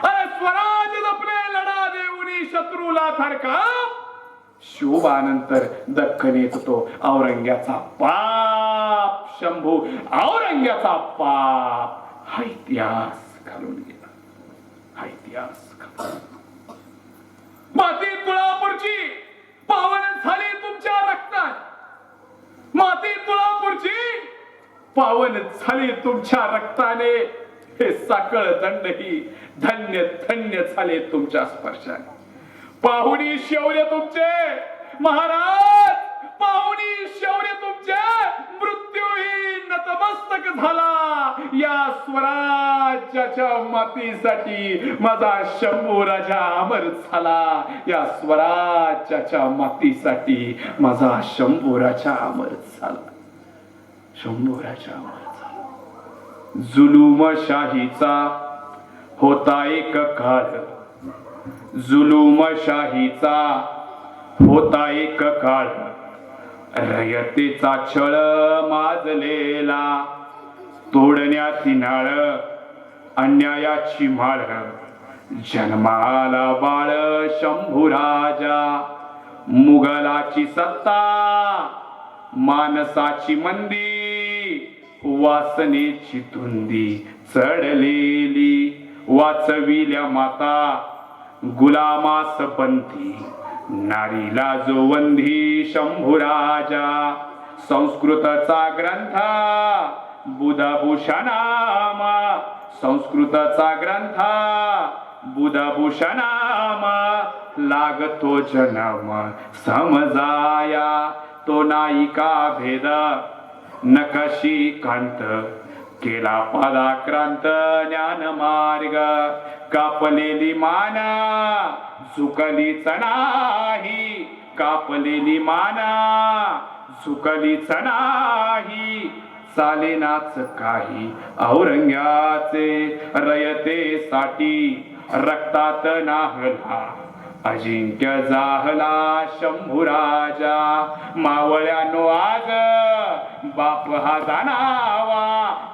Speaker 3: अरे स्वराज जपले लढा देऊनी शत्रूला थरका. शिवबानंतर दख्खनीत तो औरंग्याचा पाप. शंभू औरंग्याचा पाप हा इतिहास घालून गेला. हा इतिहास माती तुळापूरची पावन झाली तुमच्या रक्तात. माती तुळापूरची पावन झाली तुमच्या रक्ताने. हे साकळ दंडही धन्य धन्य झाले तुमच्या स्पर्शाने. पाहुणी शौर्य तुमचे महाराज, पाहुणी शौर्य तुमचे. मृत्यूही नतमस्तक झाला या स्वराज्याच्या मातीसाठी. माझा शंभूराजा अमर झाला या स्वराज्याच्या मातीसाठी. माझा शंभूराजा अमर झाला. शंभूराजा अमर झाला. जुलूमशाहीचा होता एक काळ. जुलूमशाहीचा होता एक काळ. रयतेचा छळ माजलेला. तोडण्यात नाळ अन्यायाची माळ. जन्माला बाळ शंभूराजा. मुघलाची सत्ता मानसाची मंदी. वासनेची धुंदी चढलेली. वाचविल्या माता गुलामास बंदी. नारीला जो वंधी शंभूराजा. संस्कृतचा ग्रंथ बुधभूषणामा. संस्कृतचा ग्रंथ बुधभूषणामा. लागतो जन्म समजाया. तो नायिका भेद नकशी कांत. केला पदाक्रांत ज्ञान मार्ग. कापलेली माना झुकलीच नाही. कापलेली माना झुकलीच नाही. चालेनाच काही औरंग्याचे. रयतेसाठी रक्तात नाहला अजिंक्य जाहला शंभूराजा. मावळ्यानो आज बाप हा जाणावा.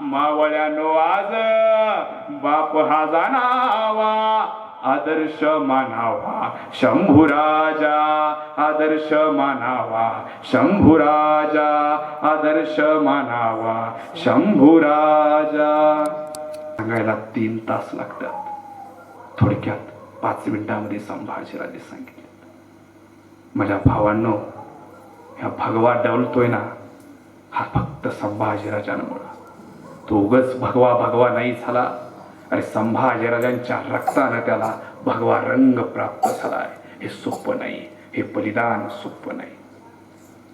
Speaker 3: मावळ्यानो आज बाप हा जाणावा. आदर्श मानावा शंभूराजा. आदर्श मानावा शंभूराजा. आदर्श मानावा शंभूराजा. सांगायला 3 तास लागतात. थोडक्यात 5 मिनिटांमध्ये संभाजीराजे सांगितले. माझ्या भावांनो, ह्या भगवा डवलतोय ना, हा फक्त संभाजीराजांमुळे. तो उगच भगवा भगवा नाही झाला. अरे संभाजीराजांच्या रक्तानं त्याला भगवा रंग प्राप्त झालाय. हे सोपं नाही, हे बलिदान सोपं नाही.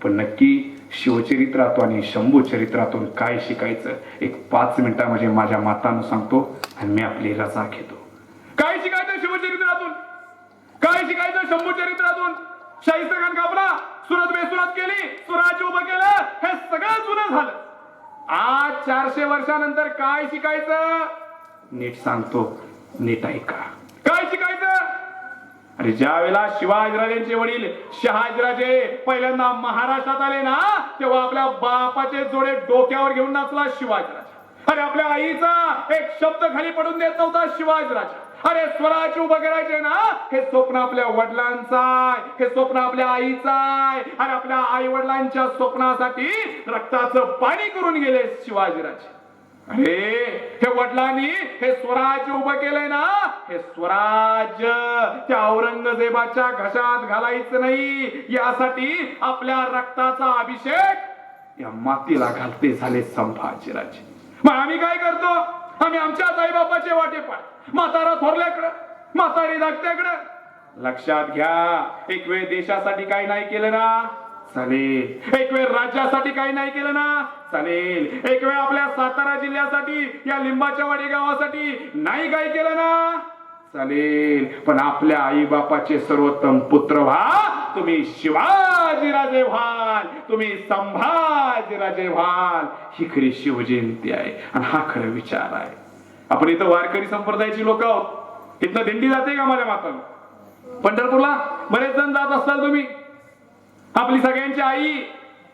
Speaker 3: पण नक्की शिवचरित्रातून आणि शंभू चरित्रातून काय शिकायचं, एक 5 मिनिटामध्ये माझ्या मातानं सांगतो आणि मी आपली रजा घेतो. काय शिकायचं शिवचरित्रातून, काय शिकायचं शंभू चरित्रातून? शाहिस्ते खान कापला, सुरत बेसुरत केली, स्वराज्य उभं केलं, हे सगळं जुनं झालं. आज 400 वर्षानंतर काय शिकायचं? नीट सांगतो, नीट ऐका. काय शिकायचं? अरे ज्या वेळेला शिवाजीराजांचे वडील शहाजीराजे पहिल्यांदा महाराष्ट्रात आले ना, तेव्हा आपल्या बापाचे जोडे डोक्यावर घेऊन नाचला शिवाजीराजा. अरे आपल्या आईचा एक शब्द खाली पडून देत नव्हता शिवाजीराजा. अरे स्वराज्य उभं करायचे ना, हे स्वप्न आपल्या वडिलांचं आहे, हे स्वप्न आपल्या आईचं आहे. आणि आपल्या आई वडिलांच्या स्वप्नासाठी रक्ताचं पाणी करून गेले शिवाजीराजे. अरे हे वडिलांनी हे स्वराज्य उभं केलंय ना, हे स्वराज्य त्या औरंगजेबाच्या घशात घालायचं नाही, यासाठी आपल्या रक्ताचा अभिषेक या मातीला घालते झाले संभाजीराजे. मग आम्ही काय करतो? आम्ही आमच्या आईबापाचे वाटे पाय, म्हातारा थोरल्याकडं, म्हातारी धाकट्याकडं. लक्षात घ्या, एक वेळ देशासाठी काही नाही केलं ना चालेल, एक वेळ राज्यासाठी काही नाही केलं ना चालेल, एक वेळ आपल्या सातारा जिल्ह्यासाठी या लिंबाच्या वाडी गावासाठी नाही काही केलं ना चालेल, पण आपल्या आई बापाचे सर्वोत्तम पुत्र व्हा. तुम्ही शिवाजीराजे व्हाल, तुम्ही संभाजीराजे व्हाल. ही खरी शिवजयंती आहे आणि हा खरा विचार आहे. आपण इथं वारकरी संप्रदायाची लोक आहोत. इथनं दिंडी जाते का माझ्या मातानं? पंढरपूरला बरेच जण जात असताल तुम्ही. आपली सगळ्यांची आई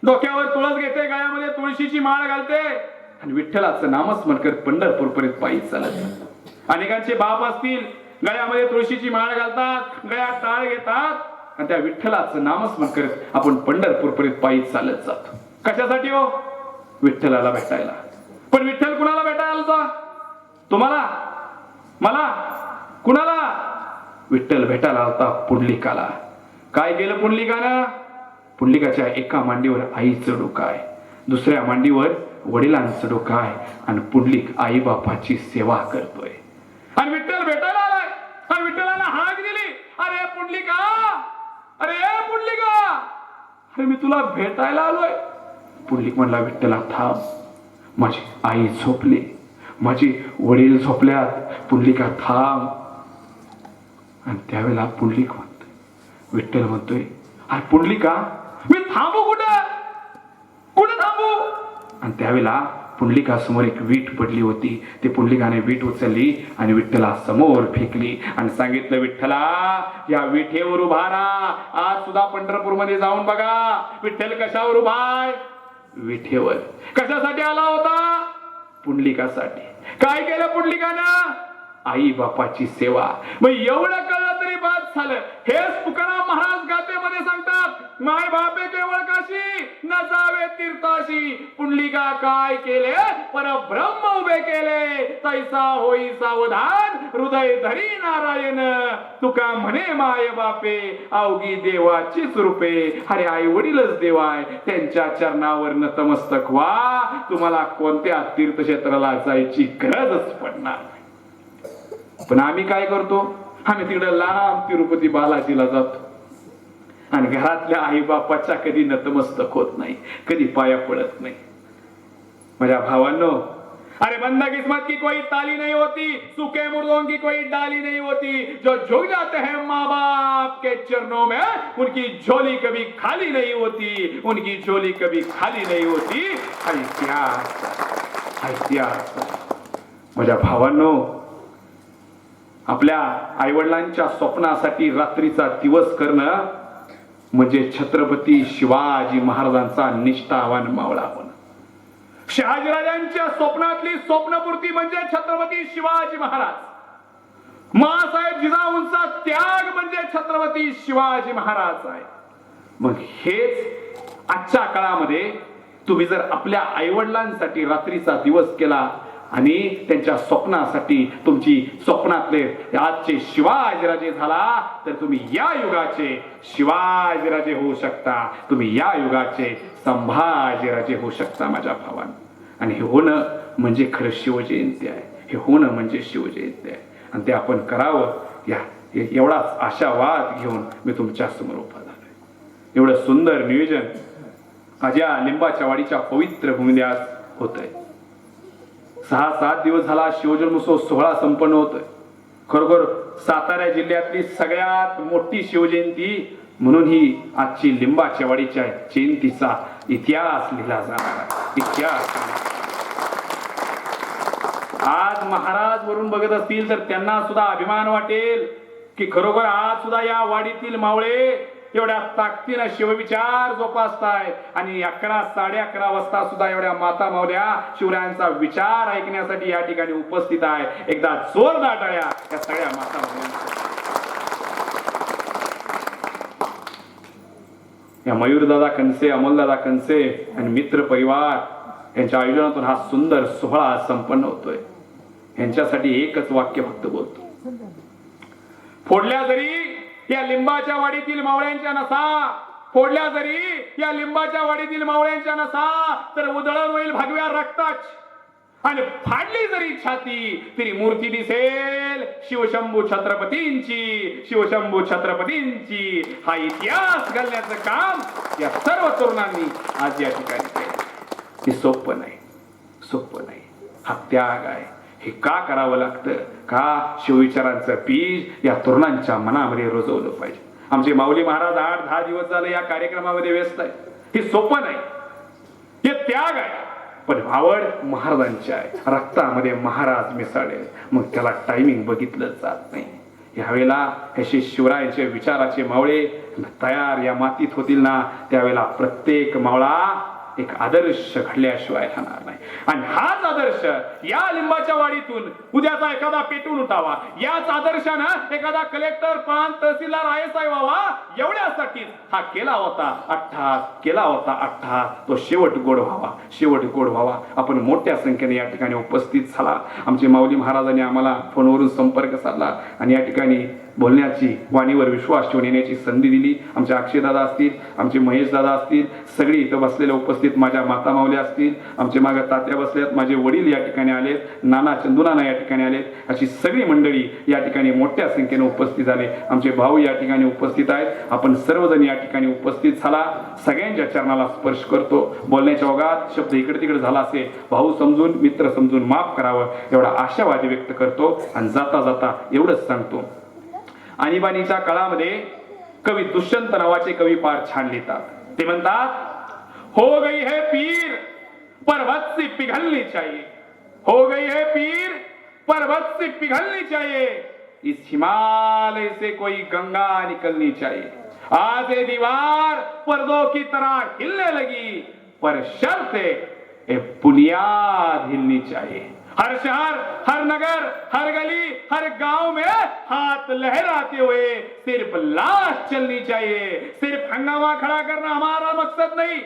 Speaker 3: डोक्यावर तुळस घेते, गळ्यामध्ये तुळशीची माळ घालते आणि विठ्ठलाचं नामस्मरण करत पंढरपूर पर्यंत पायी चालत. अनेकांचे बाप असतील, गळ्यामध्ये तुळशीची माळ घालतात, गळ्यात टाळ घेतात आणि त्या विठ्ठलाचं नामस्मरण करत आपण पंढरपूर पर्यंत पायी चालत जातो. कशासाठी हो? विठ्ठलाला भेटायला. पण विठ्ठल कुणाला भेटायला होता? तुम्हाला, मला, कुणाला? विठ्ठल भेटायला होता पुंडलिकाला. काय केलं पुंडलिकानं? पुंडलिकाच्या एका मांडीवर आईचं डोकं आहे, दुसऱ्या मांडीवर वडिलांचं डोकं आहे आणि पुंडलिक आई बापाची सेवा करतोय. आणि विठ्ठल भेटायला आलाय आणि विठ्ठलाला हाक दिली, अरे पुंडलिका, अरे पुंडलिका, अरे मी तुला भेटायला आलोय. पुंडलिक म्हणला, विठ्ठला थांब, माझी आई झोपली, माझी वडील झोपल्यात, पुंडलिका थांब. आणि त्यावेळेला पुंडलिक म्हणतोय, विठ्ठल म्हणतोय, अरे पुंडलिका मी थांबू कुठं, कुठं थांबू? आणि त्यावेळेला पुंडलिकासमोर एक वीट पडली होती. ते पुंडलिकाने वीट उचलली आणि विठ्ठला समोर फेकली आणि सांगितलं, विठ्ठला या विठेवर उभा राहा. आज सुद्धा पंढरपूर मध्ये जाऊन बघा, विठ्ठल कशावर उभा आहे? विठेवर. कशासाठी आला होता? पुंडलिकासाठी. काय केलं पुंडलिकानं? आई बापाची सेवा. मग एवढं कळलं तरी बाद झालं. हेच तुकाराम महाराज गाथेमध्ये सांगतात, माय बापे केवळ काशी न जावे तीर्थाशी. पुंडलिका काय केले? परब्रह्म उभे केले, तैसा होई सावधान हृदय धरी नारायण. तुका म्हणे माय बापे अवघी देवाचीच रूपे. अरे आई वडीलच देव आहे, त्यांच्या चरणावर नतमस्तक व्हा. तुम्हाला कोणत्या तीर्थक्षेत्राला जायची गरजच पडणार. पण आम्ही काय करतो? आम्ही तिकडे लांब तिरुपती बालाजीला जातो आणि घरातल्या आई बापाच्या कधी नतमस्तक होत नाही, कधी पाया पडत नाही. माझ्या भावांनो, अरे बंदा किस्मत की कोई ताली नहीं होती, सूखे मुर्दों की कोई डाली नहीं होती. जो झुक जाते हैं माँ बाप के चरणों में, उनकी झोली कभी खाली नहीं होती, उनकी झोली कभी खाली नहीं होती. हा इतिहास. माझ्या भावांनो, आपल्या आईवडिलांच्या स्वप्नासाठी रात्रीचा दिवस करणं म्हणजे छत्रपती शिवाजी महाराजांचा निष्ठावान मावळा होणं. शहाजीराजांच्या स्वप्नातली स्वप्नपूर्ती म्हणजे छत्रपती शिवाजी महाराज. माँसाहेब जिजाऊंचा त्याग म्हणजे छत्रपती शिवाजी महाराज आहे. मग हेच आजच्या काळामध्ये तुम्ही जर आपल्या आईवडिलांसाठी रात्रीचा दिवस केला आणि त्यांच्या स्वप्नासाठी तुमची स्वप्नातले आजचे शिवाजीराजे झाला तर तुम्ही या युगाचे शिवाजीराजे होऊ शकता, तुम्ही या युगाचे संभाजीराजे होऊ शकता माझ्या भावांनो. आणि हे होणं म्हणजे खरं शिवजयंती आहे, हे होणं म्हणजे शिवजयंती आहे. आणि ते आपण करावं या एवढाच आशावाद घेऊन मी तुमच्या समोर उभा झालोय. एवढं सुंदर नियोजन माझ्या लिंबाच्या वाडीच्या पवित्र भूमीने आज होत आहे. 6-7 दिवस झाला शिवजन्मोत्सव सोहळा संपन्न होतोय. खरोखर सातारा जिल्ह्यातली सगळ्यात मोठी शिवजयंती म्हणून ही आजची लिंबाच्या वाडीच्या जयंतीचा इतिहास लिहिला जाणार आहे. इतिहास आज महाराज वरून बघत असतील तर त्यांना सुद्धा अभिमान वाटेल की खरोखर आज सुद्धा या वाडीतील मावळे एवढ्या ताकदीनं शिवविचार जोपासताय आणि 11-11:30 वाजता सुद्धा एवढ्या माता मावल्या शिवरायांचा विचार ऐकण्यासाठी या ठिकाणी उपस्थित आहे. एकदा जोरदार टाळ्या या सगळ्या माता मावल्यांसाठी. या मयूरदादा कनसे, अमोलदादा कनसे आणि मित्र परिवार यांच्या आयोजनातून हा सुंदर सोहळा संपन्न होतोय. यांच्यासाठी एकच वाक्य फक्त बोलतो. फोडल्या जरी या लिंबाच्या वाडीतील मावळ्यांच्या नसा, फोडल्या जरी या लिंबाच्या वाडीतील मावळ्यांच्या नसा तर उधळण होईल भगव्या रक्ताची. आणि फाडली जरी छाती तरी मूर्ती दिसेल शिवशंभू छत्रपतींची, शिवशंभू छत्रपतींची. हा इतिहास घालण्याचं काम या सर्व तरुणांनी आज या ठिकाणी केलं. हे सोपं नाही, सोपं नाही. हा त्याग आहे. हे का करावं लागतं? का शिवविचारांचं बीज या तरुणांच्या मनामध्ये रुजवलं पाहिजे. आमचे माऊली महाराज 8-10 दिवस झाले या कार्यक्रमामध्ये व्यस्त आहे. हे सोपं नाही, हे त्याग आहे. पण आवड महाराजांची आहे, रक्तामध्ये महाराज मिसळले, मग त्याला टायमिंग बघितलं जात नाही. यावेळेला असे शिवरायांचे विचाराचे मावळे तयार या मातीत होतील ना, त्यावेळेला प्रत्येक मावळा एक आदर्श घडल्याशिवाय राहणार नाही. आणि हाच आदर्श या लिंबाच्या वाडीतून उद्याचा एखादा पेटून उठावा, याच आदर्शानं एखादा कलेक्टर, प्रांत तहसीलदार, ISI व्हावा, एवढ्यासाठीच हा केला होता अट्टहास, केला होता अट्टहास. तो शेवट गोड व्हावा, शेवट गोड व्हावा. आपण मोठ्या संख्येने या ठिकाणी उपस्थित झाला. आमचे माऊली महाराजांनी आम्हाला फोनवरून संपर्क साधला आणि या ठिकाणी बोलण्याची, वाणीवर विश्वास ठेवून येण्याची संधी दिली. आमचे अक्षयदादा असतील, आमचे महेशदादा असतील, सगळी इथं बसलेले उपस्थित माझ्या माता माऊल्या असतील, आमचे मागे तात्या बसल्यात, माझे वडील या ठिकाणी आलेत, नाना चंदुनाना या ठिकाणी आलेत, अशी सगळी मंडळी या ठिकाणी मोठ्या संख्येने उपस्थित झाले. आमचे भाऊ या ठिकाणी उपस्थित आहेत. आपण सर्वजण या ठिकाणी उपस्थित झाला. सगळ्यांच्या चरणाला स्पर्श करतो. बोलण्याच्या ओघात शब्द इकडे तिकडे झाला असेल, भाऊ समजून, मित्र समजून माफ करावं एवढा आशावादी व्यक्त करतो. आणि जाता जाता एवढंच सांगतो, आणीबाणीच्या काळामध्ये कवी दुष्यंत नावाचे कवी फार छान लिहितात. ते म्हणतात, हो गई है पीर पर्वत से पिघलनी चाहिए, हो गई है पीर पर्वत से पिघलनी चाहिए, इस हिमालय से कोई गंगा निकलनी चाहिए. आज ये दीवार पर्दों की तरह हिलने लगी, पर शर्त है बुनियाद हिलनी चाहिए. हर शहर, हर नगर, हर गली, हर गांव में हाथ लहराते हुए सिर्फ लाश चलनी चाहिए. सिर्फ हंगामा खड़ा करना हमारा मकसद नहीं,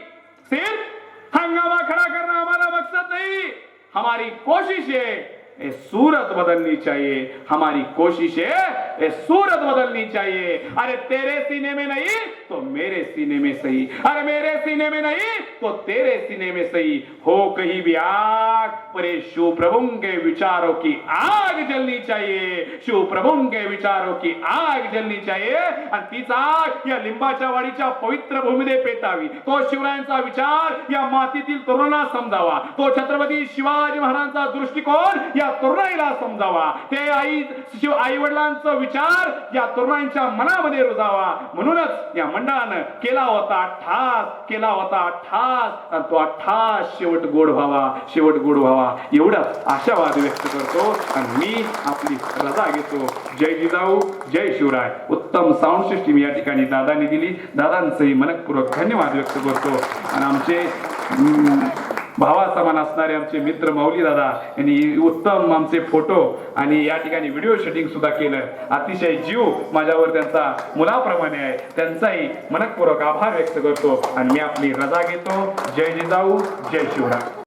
Speaker 3: सिर्फ हंगामा खड़ा करना हमारा मकसद नहीं. हमारी कोशिश है ये सूरत बदलनी चाहिए, हमारी कोशिश है ये सूरत बदलनी चाहिए. अरे तेरे सीने में नहीं तो मेरे सीने में सही, अरे मेरे सीने में नहीं तो तेरे सीने में सही. हो कहीं भी आग, पर ये शिव प्रभु के विचारों की आग जलनी चाहिए, शिव प्रभु के विचारों की आग जलनी चाहिए. आणि तीच आग या लिंबाच्या वाडीच्या पवित्र भूमीमध्ये पेटावी. तो शिवरायांचा विचार या मातीतील तरुणांना समजावा, तो छत्रपती शिवाजी महाराजांचा दृष्टिकोन या तरुणाईला समजावा, ते आई वडिलांचा विचार या तरुणांच्या मनामध्ये रुजावा. म्हणूनच या मंडळानं केला होता अट्टहास, केला होता अट्टहास, आणि तो अट्टहास शेवट गोड व्हावा, शेवट गोड व्हावा एवढाच आशावाद व्यक्त करतो. आणि मी आपली रजा घेतो. जय जिजाऊ, जय शिवराय. उत्तम साऊंड सिस्टीम या ठिकाणी दादांनी दिली. दादांचंही मनपूर्वक धन्यवाद व्यक्त करतो. आणि आमचे भावा समान असणारे आमचे मित्र माऊली दादा यांनी उत्तम आमचे फोटो आणि या ठिकाणी व्हिडिओ शूटिंग सुद्धा केलं. अतिशय जीव माझ्यावर त्यांचा मुलाप्रमाणे आहे. त्यांचाही मनपूर्वक आभार व्यक्त करतो आणि मी आपली रजा घेतो. जय जिजाऊ, जय शिवराय.